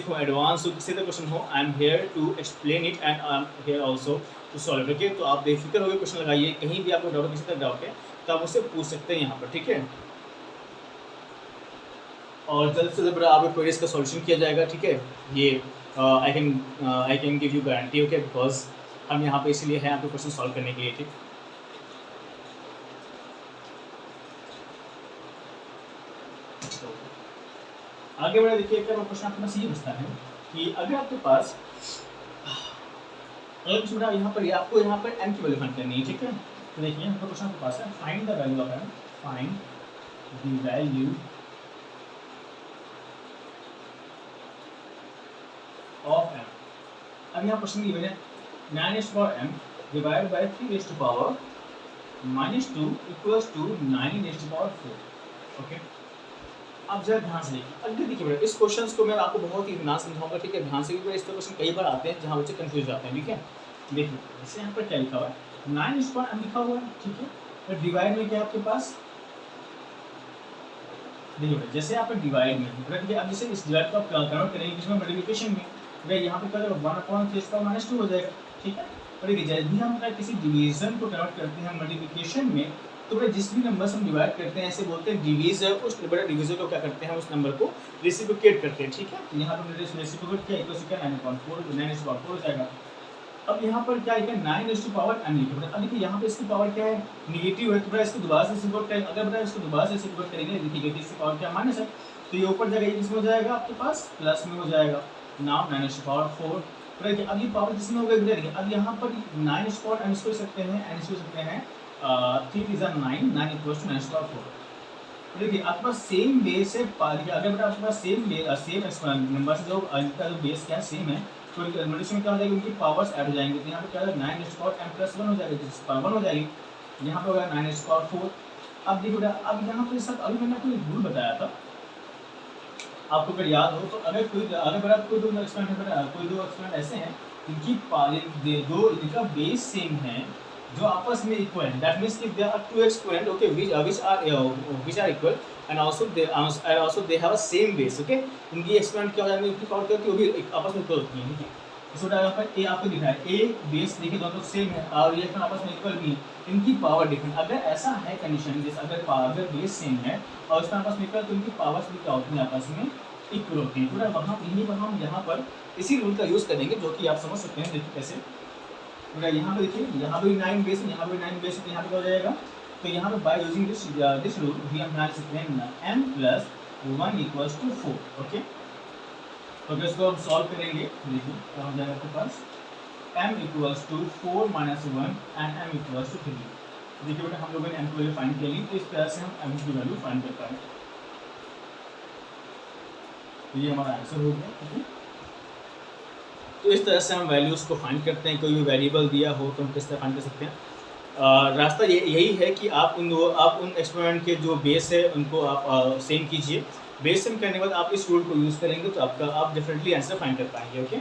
हो एडवांस हो, किसी का क्वेश्चन हो, I am here to explain it and I am here also to solve it, okay. तो आप बेफिक्र होकर क्वेश्चन लगाइए, कहीं भी आपको डाउट, किसी तरह डाउट है तो आप उससे पूछ सकते हैं यहाँ पर, ठीक है। और जल्द से जल्द आपके क्वेरीज का सॉल्यूशन किया जाएगा, ठीक है। ये I can give you guarantee, okay, because हम यहाँ पे इसीलिए हैं आपके क्वेश्चन सॉल्व करने के लिए, ठीक। तो आगे बढ़े, देखिए क्या क्वेश्चन आपके पास ये बचता है कि अगर आपके पास छोटा यहाँ पर आपको यहाँ पर m की वैल्यू फाइंड करनी है, ठीक है। तो देखिए यहाँ पर क्वेश्चन आपके पास है, find the value of m, find the value of m। अब यहाँ क्वेश्चन की वजह 9 divide by 3 -2 equals to 9 okay. अब जरा ध्यान से देखिए, अगर देखिए बेटा इस क्वेश्चन को मैं आपको बहुत ही ना समझाऊंगा, ठीक है, ध्यान से, क्योंकि इस तरह क्वेश्चन कई बार आते हैं जहाँ बच्चे कंफ्यूज जाते हैं, ठीक है। देखिए जैसे यहाँ पर क्या लिखा हुआ है, 9 लिखा हुआ है, ठीक है। तो डिवाइड में क्या आपके पास, देखिए बेटा जैसे यहाँ पर डिवाइड में, ठीक है। अब जैसे इस डिवाइड को आप कन्वर्ट करेंगे किसमें, मल्टीप्लिकेशन में, भाई यहाँ पे क्या होगा 1/3 हो जाएगा, ठीक है। और देखिए जब भी हम किसी डिवीजन को कन्वर्ट करते हैं मल्टीप्लिकेशन में, तो भाई जिस भी नंबर से हम डिवाइड करते हैं ऐसे बोलते हैं डिवीजर, उस बड़ा डिवीजर को क्या करते हैं, उस नंबर को रेसिप्रोकेट करते हैं, ठीक है। तो यहाँ पर रेसिप्रोकेट किया इक्वल टू क्या 9/4 हो जाएगा। अब यहाँ पर क्या लिखा है 9m लिखा है। अब देखिए यहाँ पे इसकी पावर क्या है, नेगेटिव है, तो बड़ा इसको दोबारा से रेसिप्रोकेट करेंगे। अगर बड़ा इसको दोबारा से रेसिप्रोकेट करेंगे, देखिए इसकी पावर क्या माइनस है, तो ये ऊपर जाएगा, ये किसमें हो जाएगा आपके पास प्लस में हो जाएगा, नाउ 9/4। अब ये पावर जिसमें हो गई, देखिए अब यहाँ पर 9 m इसको सकते हैं, n इसको सकते हैं 3 is 9, 9 equals to 9/4। देखिए आपके पास सेम बेस है, अगर बेटा आपके पास सेम नंबर से जो इनका जो बेस क्या है सेम है, तो मल्टीप्लिकेशन में क्या हो जाएगी, उनकी पावर्स ऐड हो जाएंगे। तो यहाँ पे क्या हो जाएगा 9m+1 हो जाएगा, जिस पर 1 हो जाएगी, यहाँ पे होगा 9/4। अब देखिए बेटा, अब यहाँ पे सब अभी मैंने आपको एक रूल बताया था, आपको अगर याद हो तो, अगर बेटा कोई दो एक्सपेरिमेंट ऐसे हैं इनकी दो इनका बेस सेम है जो आपस में इक्वल है, दैट मींस कि there are two exponent, okay, which are equal and also they have a same base, okay. इनकी एक्सपोनेंट क्या हो जाएंगे, इनकी पावर क्या होती है, वो भी आपस में इक्वल होती है, ठीक है। इसको यहाँ पर ए आपको दिखा है, ए बेस देखिए दोनों सेम है और ये आपस में इक्वल भी है, इनकी पावर डिफरेंट। अगर ऐसा है कंडीशन, जैसे अगर बेस सेम है और इसमें आपस में इक्वल, तो इनकी पावर्स भी क्या होती हैं, आपस में इक्वल होती है। पूरा वहाँ यहीं पर हम यहाँ पर इसी रूल का यूज़ करेंगे, जो कि आप समझ सकते हैं। देखिए कैसे, पूरा यहाँ पे देखिए, यहाँ पे भी 9 बेस है, यहाँ पे भी 9 बेस है, तो यहाँ पे क्या हो जाएगा, तो यहाँ पे by using this rule we हम मान सकते हैं m+1 = 4, ओके। तो अगर इसको हम सॉल्व करेंगे, देखिए क्या हो जाएगा आपके पास, m = 4 - 1 एंड m = 3। देखिए बेटा हम लोगों ने m की वैल्यू फाइंड कर ली, तो इस तरह से हम m की वैल्यू फाइंड कर पाएंगे। तो ये हमारा आंसर हो गया, ठीक है। तो इस तरह से हम वैल्यूज़ को फाइंड करते हैं। कोई भी वेरिएबल दिया हो तो हम किस तरह फाइंड कर सकते हैं। रास्ता यही है कि आप उन एक्सपेरिमेंट के जो बेस है उनको आप सेम कीजिए। बेस सेम करने के बाद आप इस रूल को यूज़ करेंगे तो आप डेफिनेटली आंसर फाइंड कर पाएंगे, ओके।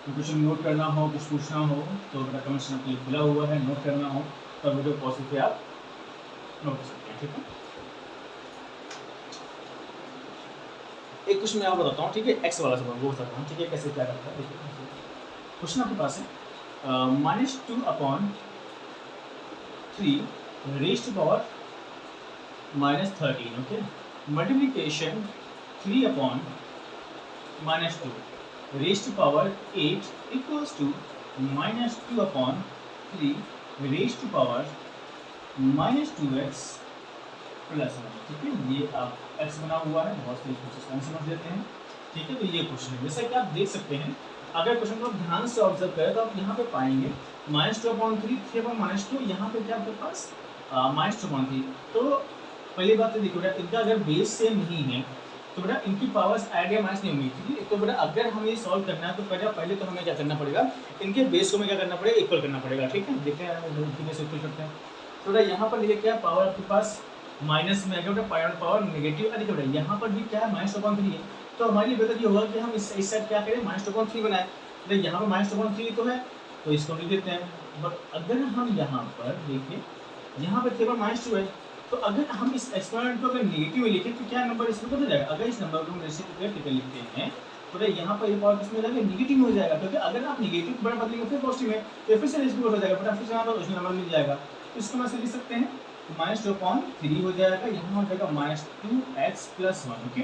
कुछ नोट करना हो, कुछ पूछना हो तो मेरा कमेंट सेक्शन के लिए खुला हुआ है। नोट करना हो तो वीडियो पॉज करके आप नोट कर सकते हैं, ठीक है। एक क्वेश्चन मैं आपको बताता हूँ, ठीक है, एक्स वाला सवाल वो बताता हूँ, ठीक है, कैसे क्या करता है। देखिए क्वेश्चन आपके पास है -2/3 raised to power -13, okay. Multiplication 3/-2 raised to power 8 equals to -2/3 raised to power -2x +1, ठीक है। ये आप x बना हुआ है, बहुत से इसको समझ लेते हैं, ठीक है। तो ये क्वेश्चन है, जैसा कि आप देख सकते हैं अगर क्वेश्चन को आप ध्यान से ऑब्जर्व करें तो आप यहाँ पे पाएंगे -2/3 3/-2, यहाँ पे क्या आपके पास -2/3। तो पहली बात तो देखो बेटा, इनका अगर बेस सेम नहीं है तो बेटा इनकी पावर्स ऐड या माइनस नहीं होंगी, ठीक है। तो बेटा अगर हमें सॉल्व करना है तो पहले तो हमें क्या करना पड़ेगा, इनके बेस को हमें क्या करना पड़ेगा, इक्वल करना पड़ेगा, ठीक है। देखते हैं इनके बेस इक्वल करते हैं। तो बेटा यहाँ पर देखिए क्या पावर आपके पास माइनस में आ गया बेटा, पावर नेगेटिव देखिए बेटा, यहाँ पर भी क्या है -2/3 है। तो हमारे लिए बेहतर ये होगा कि हम इस साइड क्या करें, -2/3 बनाए। तो यहाँ पर -2/3 तो है तो इसको लिख देते हैं। बट अगर हम यहाँ पर देखिए, यहाँ पर केवल -2 है, तो अगर हम इस एक्सपोनेंट को अगर नेगेटिव में लिखें तो क्या नंबर इसमें बदल जाएगा। अगर इस नंबर को हम रेसिप्रोकेट लिखते हैं तो यहाँ पर ये पावर किसमें हो जाएगा, नेगेटिव में हो जाएगा, क्योंकि अगर आप नेगेटिव बड़ा बदलेंगे फिर पॉजिटिव में तो फिर से रेसिप्रोकेट हो जाएगा, फिर से यहाँ पर उसी नंबर मिल जाएगा। तो इसको हम लिख सकते हैं -2/3 हो जाएगा, यहाँ हो जाएगा -2x + 1, ओके।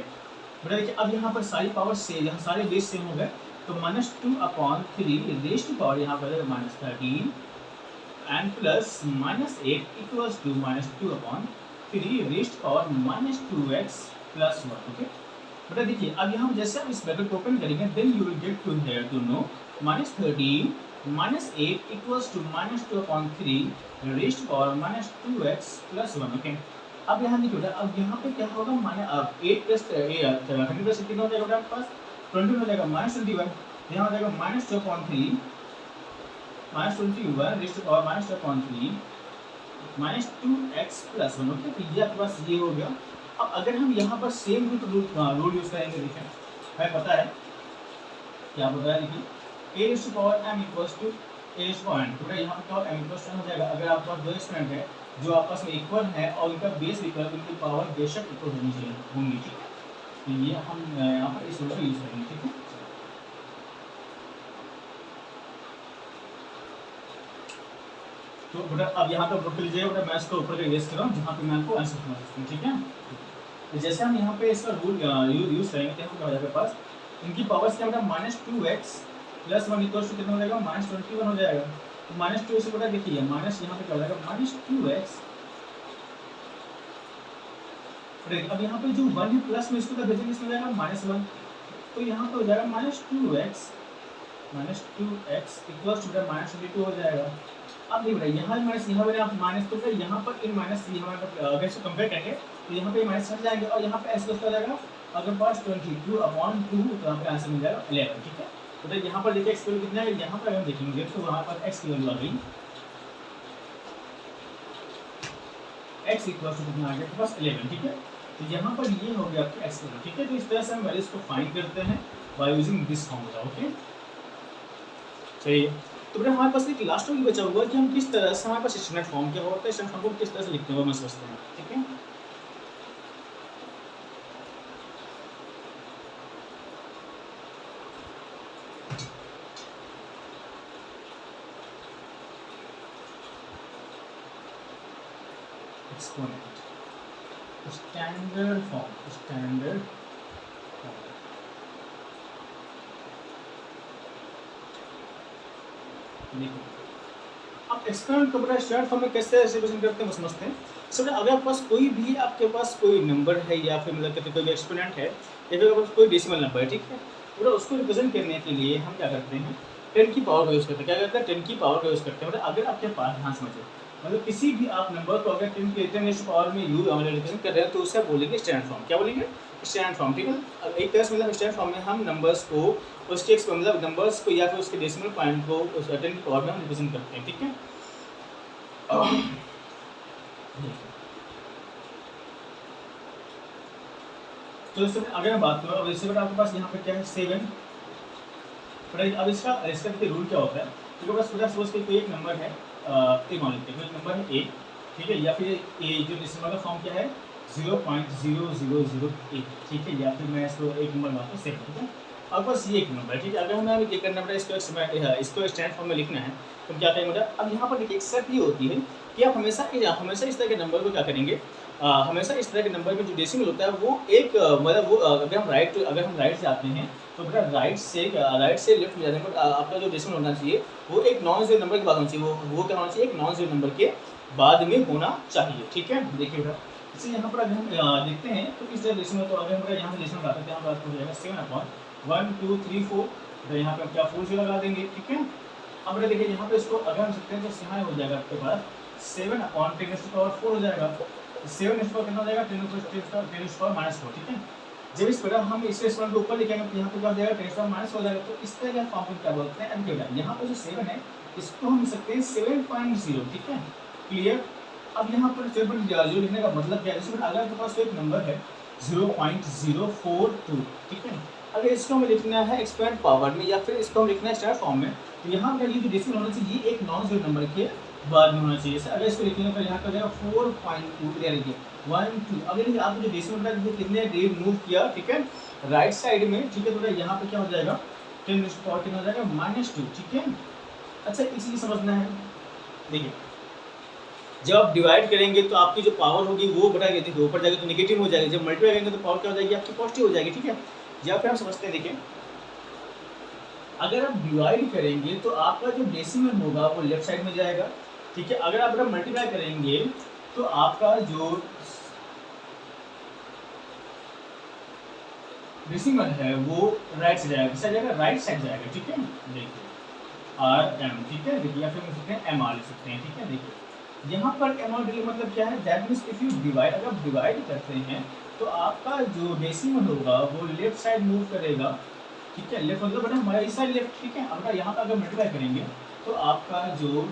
बेटा देखिए अब यहाँ पर सारी पावर से यहाँ सारे बेस सेम हो गए, तो -2/3 रेज़ टू पावर यहाँ पर -13 and plus -8 equals to -2/3 raise to power -2x + 1, okay. बेटा देखिए अब यहाँ जैसे आप इस ब्रैकेट को ओपन करेंगे then you will get to here to know -13 -8 equals to -2/3 raise to power -2x + 1, okay. अब यहाँ देखिए बेटा, अब यहाँ पे क्या होगा, -8 + 13 कितना हो जाएगा बेटा आपके पास 21 हो जाएगा, -21 यहाँ हो जाएगा -2/3 -21 rays to power -2/3 -2x + 1, okay. तो ये आपके पास ये हो गया। अब अगर हम यहाँ पर सेम रूल यूज करेंगे, देखिए हमें पता है क्या पता है, देखिए a to power m equals to a to power n, तो यहाँ पर क्या m इक्वल्स टू n हो जाएगा। अगर आपके पास दो एक्सपोनेंट है जो आपस में इक्वल है और उनका बेस इक्वल, उनकी पावर बेशक इक्वल होनी चाहिए होंगी, ठीक है। तो ये हम यहाँ पर इस रूल को यूज करेंगे, ठीक है। तो बेटा अब यहाँ पर नोट कर लीजिएगा बेटा, मैं इसको ऊपर का इरेज कर रहा हूँ जहाँ पे मैं आपको आंसर समझ सकता हूँ, ठीक है। तो जैसे हम यहाँ पे इसका रूल यूज करेंगे तो क्या हो जाएगा पास, इनकी पावर्स क्या बेटा -2x + 1 इक्वल्स टू कितना हो जाएगा, -21 हो जाएगा। तो -2 से बेटा देखिए माइनस यहाँ पे क्या हो जाएगा -2x। अब यहाँ पे जो 1 है प्लस में इसको भेजेंगे, इसमें जाएगा -1, तो यहाँ पे हो जाएगा -2x इक्वल्स टू -22 हो जाएगा। अब देखिए बेटा यहाँ माइनस यहाँ पे आप माइनस, तो फिर यहाँ पर इन माइनस ये हमारे अगर इसको कंपेयर करेंगे तो यहाँ पे माइनस हट जाएंगे और यहाँ पे x हो जाएगा अगर पास 22/2, तो यहाँ पे आंसर मिल जाएगा 11, ठीक है। तो यहाँ पर देखिए x की वैल्यू कितना है, यहाँ पर अगर देखेंगे तो वहाँ पर x की वैल्यू आ गई, x इक्वल्स टू कितना आ गया पास 11, ठीक है। तो यहाँ पर ये हो गया आपका x की वैल्यू, ठीक है। तो इस तरह से हम वैल्यूज को फाइंड करते हैं bye using this formula, okay. चलिए तो बेटा हमारे पास एक लास्ट में बचा हुआ कि हम किस तरह से, हमारे पास स्टैंडर्ड फॉर्म क्या होता है, स्टैंडर्ड फॉर्म को किस तरह से लिखते हैं वो हम समझते हैं, ठीक है। एक्सपोनेंट स्टैंडर्ड फॉर्म देखो अब एक्सपोनेंट को बेटा स्टैंडर्ड फॉर्म में कैसे रिप्रेजेंट करते हैं वो समझते हैं। सो बेटा अगर आपके पास कोई भी आपके पास कोई नंबर है या फिर मतलब कहते कोई भी एक्सपोनेंट है या फिर आपके पास कोई डेसिमल नंबर है, ठीक है, बेटा उसको रिप्रेजेंट करने के लिए हम क्या करते हैं, 10 की पावर का यूज़ करते हैं। क्या करते हैं, 10 की पावर का यूज़ करते हैं। मतलब अगर आपके पास, ध्यान समझिए, मतलब किसी भी आप नंबर को अगर 10 की पावर में रिप्रेजेंट कर रहे हैं तो उसे बोलेंगे स्टैंडर्ड फॉर्म। क्या बोलेंगे, स्टैंडर्ड फॉर्म, ठीक है। एक तरह से मतलब स्टैंडर्ड फॉर्म में हम नंबर्स को उसके मतलब नंबर्स को या फिर उसके डेसिमल पॉइंट को उस 10 की पावर में हम रिप्रेजेंट करते हैं, ठीक है। तो इससे अगर मैं बात करूँ, अब इससे बेटा आपके पास यहाँ पे क्या है 7, अब इसका रूल क्या होता है, तो बस सपोज कोई एक नंबर है, एक मान लेते हैं कोई नंबर है 8, ठीक है, या फिर ये जो डेसिमल का फॉर्म क्या है 0.0008, ठीक है, या फिर मैं इसको एक नंबर मानता हूँ 7, ठीक है। अब बस ये एक नंबर है, ठीक है। अगर हमें अभी क्या करना पड़ेगा, इसको स्टैंडर्ड फॉर्म में लिखना है तो क्या करेंगे बेटा, अब यहाँ पर देखिए एक शर्त ये होती है कि आप हमेशा इस तरह के नंबर को क्या करेंगे, हमेशा इस तरह के नंबर में जो डेसिमल होता है वो एक मतलब वो अगर हम राइट से आते हैं तो बेटा राइट से लेफ्ट में जाने पर आपका जो डेसिमल होना चाहिए वो एक नॉन जीरो नंबर के बाद होना चाहिए, वो क्या होना चाहिए, एक नॉन जीरो नंबर के बाद में होना चाहिए, ठीक है। देखिए बेटा इससे यहाँ पर अगर हम देखते हैं तो इस तरह डेसिमल, तो अगर हम यहाँ से डेसिमल आते हैं यहाँ पर हो जाएगा 7/1 2 3 4 तो यहाँ पे हम क्या 4 लगा देंगे, ठीक है। अब बेटा देखिए यहाँ पे इसको अगर हम सकते हैं तो यहाँ हो जाएगा आपके पास 7/10⁻⁴ हो जाएगा। 7 कितना हो जाएगा 10⁻⁻⁴, ठीक है। जब इस प्रकार हम इस एक्सपोनेंट को ऊपर लिखेंगे तो यहाँ पे क्या हो जाएगा 10⁻⁻⁴ हो जाएगा। तो इस तरह का फॉर्म को क्या बोलते हैं, एम बेटा यहाँ पे जो 7 है इसको हम लिख सकते हैं 7.0, ठीक है, क्लियर। अब यहाँ पर 7.0 लिखने का मतलब क्या है, जैसे अगर आपके पास एक नंबर है 0.042, ठीक है, अगर इसको हमें लिखना है एक्सपोनेंट पावर में या फिर इसको हम लिखना है स्टार फॉर्म में, तो यहाँ पर ये जो डेसिमल होना चाहिए ये एक नॉन जीरो नंबर के बाद में होना चाहिए। अगर इसको लिखेंगे तो यहाँ पर जाएगा 4.2, देखिए 1 2। अगर आप जो डेसिमल का कितने डेज मूव किया, ठीक है, राइट साइड में, ठीक है, तो यहाँ पे क्या हो जाएगा 10⁻⁻ कितना हो जाएगा -2, ठीक है। अच्छा एक चीज़ समझना है, देखिए जब आप डिवाइड करेंगे तो आपकी जो पावर होगी वो बढ़ा गई थी, ऊपर जाएगी तो नेगेटिव हो जाएगी, जब मल्टीप्लाई करेंगे तो पावर क्या हो जाएगी आपकी पॉजिटिव हो जाएगी, ठीक है। या फिर हम समझते हैं, देखिए अगर आप डिवाइड करेंगे तो आपका जो डेसिमल होगा वो लेफ्ट साइड में जाएगा, ठीक है। अगर आप मल्टीप्लाई करेंगे तो आपका जो डेसिमल है वो राइट से जाएगा, किससे जाएगा, राइट साइड जाएगा, ठीक है। देखिए RM, ठीक है, देखिए या फिर हम सकते हैं MR लिख सकते हैं, ठीक है। देखिए यहाँ पर MR मतलब क्या है, that means if you divide, अगर आप डिवाइड करते हैं तो आपका जो डेसिमल होगा वो लेफ्ट साइड मूव करेगा, ठीक है। लेफ्ट मतलब बेटा हमारा इस साइड लेफ्ट, ठीक है। अगर यहाँ पर अगर मल्टीप्लाई करेंगे तो आपका जो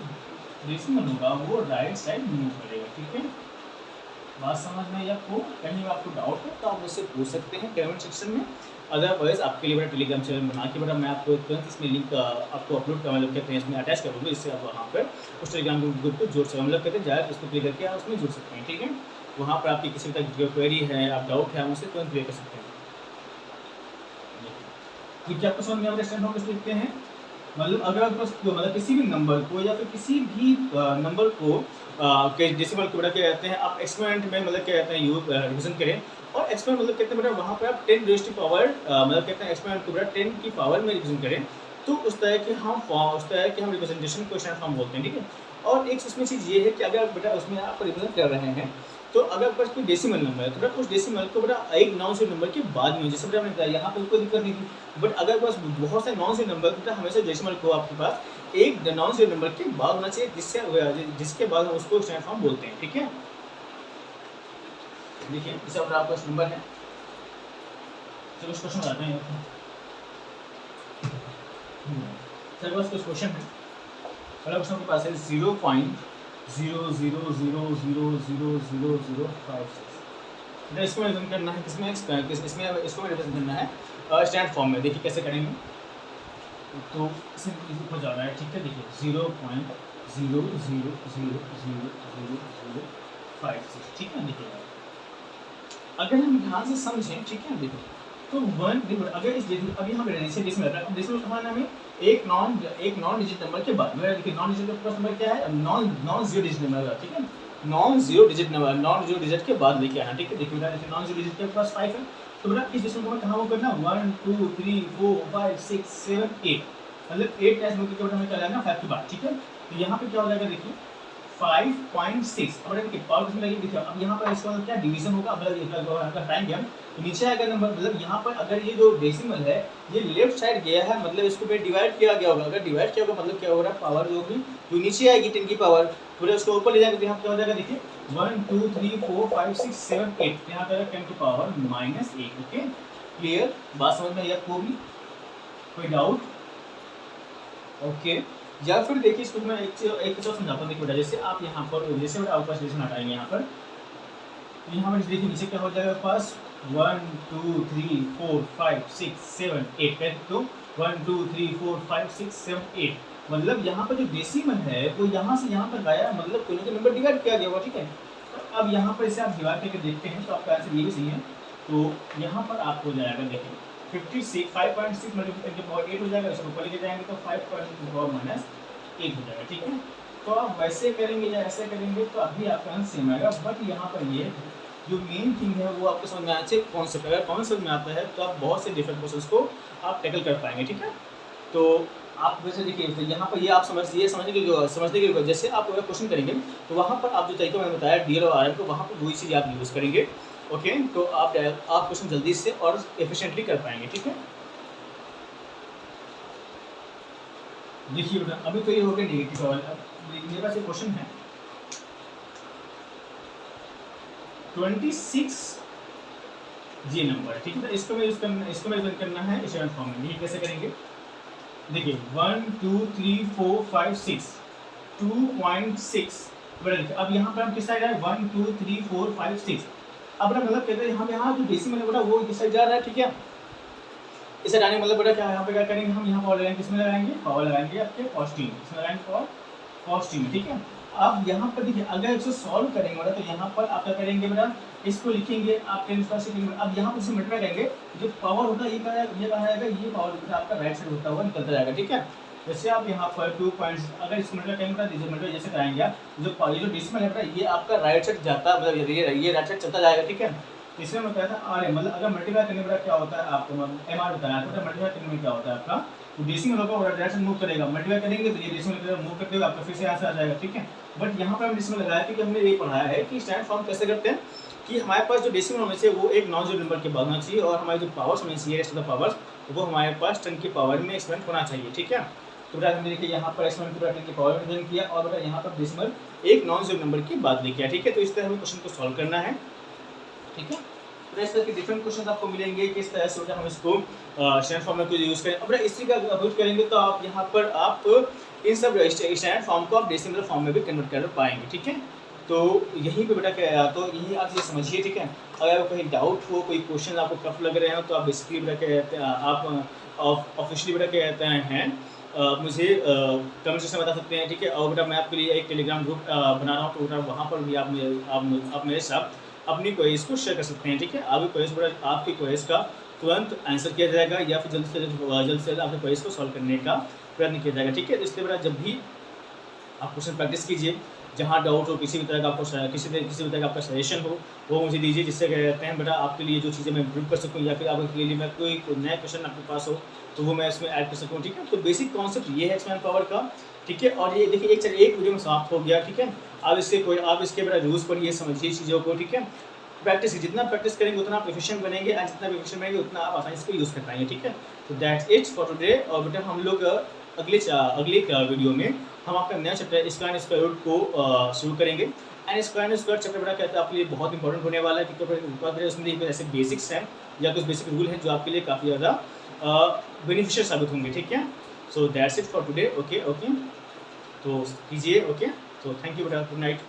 डेसिमल होगा वो राइट साइड मूव करेगा, ठीक है। बात समझ में या आपको कहीं आपको डाउट है तो आप मुझसे पूछ सकते हैं कमेंट सेक्शन में। अदरवाइज आपके लिए मेरा टेलीग्राम चैनल बना के बेटा मैं आपको तुरंत इसमें लिंक आपको अपलोड करवा कहते हैं, इसमें अटैच कर दूँगा, इससे आप वहाँ पर उस टेलीग्राम ग्रुप को जुड़ सकते हैं, मतलब कहते हैं जाए उसको क्लिक करके आप उसमें जुड़ सकते हैं, ठीक है। वहाँ पर आपकी किसी भी जो क्वेरी है, आप डाउट है, उनसे तुरंत क्लियर कर सकते हैं। तो क्या आपको समझ में आप स्टैंड फॉर्म लिखते हैं, मतलब अगर आपके पास मतलब किसी भी नंबर को या फिर किसी भी नंबर को डेसिमल को बेटा क्या कहते हैं आप एक्सपोनेंट में मतलब क्या कहते हैं रिविजन करें, और एक्सपोनेंट मतलब कहते हैं बेटा वहाँ पर आप 10 रेज़ टू पावर मतलब कहते हैं एक्सपोनेंट को बेटा 10 की पावर में रिविजन करें, तो उस तरह के हम फॉर्म, उस तरह के हम रिप्रेजेंटेशन को स्टैंड फॉर्म बोलते हैं, ठीक है। और एक उसमें चीज़ ये है कि अगर बेटा उसमें आप रिविजन कर रहे हैं तो अगर आपके पास कोई डेसिमल नंबर है तो बेटा उस डेसिमल को बेटा एक नॉन जीरो नंबर के बाद में, जैसे बेटा मैंने बताया यहाँ पर कोई दिक्कत नहीं थी, बट अगर पास बहुत सारे नॉन जीरो नंबर तो बेटा हमेशा डेसिमल को आपके पास एक नॉन जीरो नंबर के बाद होना चाहिए, जिसके बाद हम उसको स्टैंड फॉर्म बोलते हैं, ठीक है। देखिए जैसे अगर आपका नंबर है, चलो इस क्वेश्चन आते हैं, चलो बस कुछ क्वेश्चन है, पहला क्वेश्चन के पास है 0.00000056, इसमें रिप्रेजेंट करना है, इसमें इसको रिप्रेजेंट करना है स्टैंड फॉर्म में। देखिए कैसे करेंगे, तो इसमें ऊपर जा रहा है, ठीक है। देखिए 0.00000056, ठीक है। देखिए अगर हम ध्यान से समझें, ठीक है, देखो तो 1 अगर इस अभी हम डेसिमल कमाना हमें एक नॉन डिजिट नंबर के बाद, मेरा देखिए नॉन डिजिट का फर्स्ट नंबर क्या है, नॉन जीरो डिजिट नंबर, ठीक है, non zero digit number, non zero digit के बाद लेके आना, ठीक है। देखिए बेटा नॉन जीरो डिजिट के पास 5 है, तो बेटा इस डेसिमल को कहाँ वो करना 1 2 3 4 5 6 7 8, मतलब 8 टाइम्स में बेटा हमें क्या लेना 5 के बाद, ठीक है। तो यहाँ पे क्या हो जाएगा, देखिए 5.6, अब देखिए पावर किसमें लगी, देखिए अब यहाँ पर इसका मतलब क्या डिवीजन होगा, मतलब अगर टाइम गया तो नीचे आएगा नंबर, मतलब यहाँ पर अगर ये जो डेसिमल है ये लेफ्ट साइड गया है, मतलब इसको फिर डिवाइड किया गया होगा, अगर डिवाइड किया होगा मतलब क्या होगा, पावर जो होगी जो नीचे आएगी 10 की पावर, पूरे उसको ऊपर ले जाएंगे तो यहाँ क्या हो जाएगा, देखिए 1 2 3 4 5 6 7 8, यहाँ पे 10 की पावर -1, ओके क्लियर, बात समझ में आई आपको भी, कोई डाउट, ओके। या फिर देखिए इसको मैं एक चीज़ समझाता हूँ, देखिए बेटा जैसे आप यहाँ पर जैसे बेटा आपका स्टेशन हटाएंगे यहाँ पर, तो यहाँ पर देखिए नीचे क्या हो जाएगा पास 1 2 3 4 5 6 7 8, तो 1 2 3 4 5 6 7 8, मतलब यहाँ पर जो डेसिमल है वो यहाँ से यहाँ पर गया, मतलब कोई ना कोई नंबर डिवाइड किया गया होगा, ठीक है। तो अब यहाँ पर इसे आप डिवाइड करके देखते हैं तो आपका आंसर ये भी सही है, तो यहाँ पर आपको हो जाएगा, देखिए 5.6 मल्टीप्लाई करके पावर 8 हो जाएगा, इसको ऊपर लेके जाएंगे तो 5.6 पावर -1 हो जाएगा, ठीक है। तो आप वैसे करेंगे या ऐसे करेंगे तो अभी आपका आंसर सेम आएगा, बट यहाँ पर ये जो मेन थिंग है वो आपको समझ में आना चाहिए कॉन्सेप्ट, अगर कॉन्सेप्ट में आता है तो आप बहुत से डिफरेंट क्वेश्चंस को आप टैकल कर पाएंगे, ठीक है। तो आप वैसे देखिए यहाँ पर ये आप समझने के जैसे आप अगर क्वेश्चन करेंगे तो वहाँ पर आप जो तरीका मैंने बताया DL और RM को, वहाँ पर वही चीज़ आप यूज़ करेंगे, ओके। तो आप क्वेश्चन जल्दी से और एफिशिएंटली कर पाएंगे, ठीक है। देखिए बेटा अभी तो ये हो गया नेगेटिव सवाल। अब मेरे पास एक क्वेश्चन है 26 जी नंबर, ठीक है। तो इसको मैं यूज करना, इसको मैं यूज करना है इस फॉर्म में। ये कैसे करेंगे, देखिए 1 2 3 4 5 6 2.6 बड़ा देखिए। अब यहाँ पर हम किस साइड आए 1 2 3 4 5 6। अब ना मतलब कहते हैं हम यहाँ जो डेसिमल है बेटा वो किस साइड जा रहा है, ठीक है। इसे डालने मतलब बेटा क्या यहाँ पे क्या करेंगे, हम यहाँ पावर लगाएंगे, किसमें लगाएंगे, पावर लगाएंगे आपके पॉजिटिव में, किसमें लगाएंगे पावर पॉजिटिव में, ठीक है। अब यहाँ पर देखिए अगर इसको सॉल्व करेंगे बेटा तो यहाँ पर आप क्या करेंगे बेटा, इसको लिखेंगे आप 10 से लिखेंगे। अब यहाँ पर इसे मल्टीप्लाई करेंगे, जो पावर होता है ये कहाँ आएगा, ये कहाँ आएगा, ये पावर बेटा आपका राइट साइड होता हुआ निकलता जाएगा, ठीक है। जैसे आप यहाँ पर 2 पॉइंट्स अगर इसको मल्टीप्लाई करेंगे बेटा, दीजिए मल्टीप्लाई जैसे कराएंगे आप, जो ये जो डेसिमल है बेटा ये आपका राइट साइड जाता है, मतलब ये राइट साइड चलता जाएगा, ठीक है। इसमें मैं कहता था आर मतलब अगर मल्टीप्लाई करने में क्या होता है आपको एम आर बताया था, तो मल्टीप्लाई करने में क्या होता है आपका, तो डेसिमल होगा वो डायरेक्शन मूव करेगा, मल्टीप्लाई करेंगे तो ये डेसिमल मूव करते हुए आपका फिर से आंसर आ जाएगा, ठीक है। बट यहाँ पर हम डेसिमल लगाया क्योंकि हमने ये पढ़ाया है कि स्टैंडर्ड फॉर्म कैसे करते हैं, कि हमारे पास जो डेसिमल होना चाहिए वो एक नॉन जीरो नंबर के बाद होना चाहिए, और हमारी जो पावर्स होनी चाहिए रेस्ट ऑफ द पावर्स वो हमारे पास 10 की पावर में एक्सपेंड होना चाहिए, ठीक है। तो बेटा हमने देखिए यहाँ पर एक्सपेंड पूरा 10 की पावर में एक्सपेंड किया, और बेटा यहाँ पर डेसिमल एक नॉन जीरो नंबर की बात लेके आया, ठीक है। तो इस तरह हमें क्वेश्चन को सॉल्व करना है, ठीक है। तो इस तरह के डिफरेंट क्वेश्चन आपको मिलेंगे, किस तरह से हम इसको स्टैंडर्ड फॉर्म में कुछ यूज़ करें। अब इसी का यूज करेंगे तो आप यहाँ पर आप इन सब स्टैंडर्ड फॉर्म को आप डेसिमल फॉर्म में भी कन्वर्ट कर पाएंगे, ठीक है। तो यहीं पे बेटा क्या, तो यही आप ये समझिए, ठीक है। अगर आपको कहीं डाउट हो, कोई क्वेश्चन आपको टफ लग रहे हो, तो आप बेसिकली बेटा क्या कहते हैं, आप ऑफिशियली बेटा क्या कहते हैं मुझे कमेंट सेक्शन में बता सकते हैं, ठीक है। और बेटा मैं आपके लिए एक टेलीग्राम ग्रुप बना रहा हूँ, तो बेटा वहाँ पर भी आप मेरे साथ अपनी क्वेरीज को शेयर कर सकते हैं, ठीक है। आपकी क्वेरीज का तुरंत आंसर किया जाएगा, या फिर जल्द से जल्द आपके क्वेरीज को सॉल्व करने का प्रयत्न किया जाएगा, ठीक है। तो इसलिए बेटा जब भी आप क्वेश्चन प्रैक्टिस कीजिए, जहाँ डाउट हो, किसी भी तरह का आपको किसी भी तरह का आपका सजेशन हो वो मुझे दीजिए, जिससे क्या कहते हैं बेटा आपके लिए जो चीज़ें मैं इम्प्रूव कर सकूँ, या फिर आपके लिए मैं कोई नया क्वेश्चन आपके पास हो तो वो मैं इसमें ऐड कर सकूँ, ठीक है। तो बेसिक कॉन्सेप्ट ये है एक्सपेंड पावर का, ठीक है। और ये देखिए एक वीडियो में समाप्त हो गया, ठीक है। आप इसके बेटा रूल्स पढ़िए, समझिए चीज़ों को, ठीक है। प्रैक्टिस, जितना प्रैक्टिस करेंगे उतना आप एफिशिएंट बनेंगे, और जितना भी एफिशिएंट बनेंगे उतना आप आसानी से इसको यूज़ कर पाएंगे, ठीक है। तो दैट्स इट फॉर टुडे। और बेटा हम लोग अगले वीडियो में हम आपका नया चैप्टर स्क्वायर स्क्वायर रूट को शुरू करेंगे। एंड स्क्वायर स्क्वायर चैप्टर बेटा कहता है आपके लिए बहुत इंपॉर्टेंट होने वाला है, क्योंकि उसमें ऐसे बेसिक्स हैं या कुछ बेसिक रूल हैं जो आपके लिए काफ़ी ज़्यादा बेनिफिशियल साबित होंगे, ठीक है। So that's it for today. Okay, तो कीजिए, ओके। तो थैंक यू बेटा, गुड नाइट।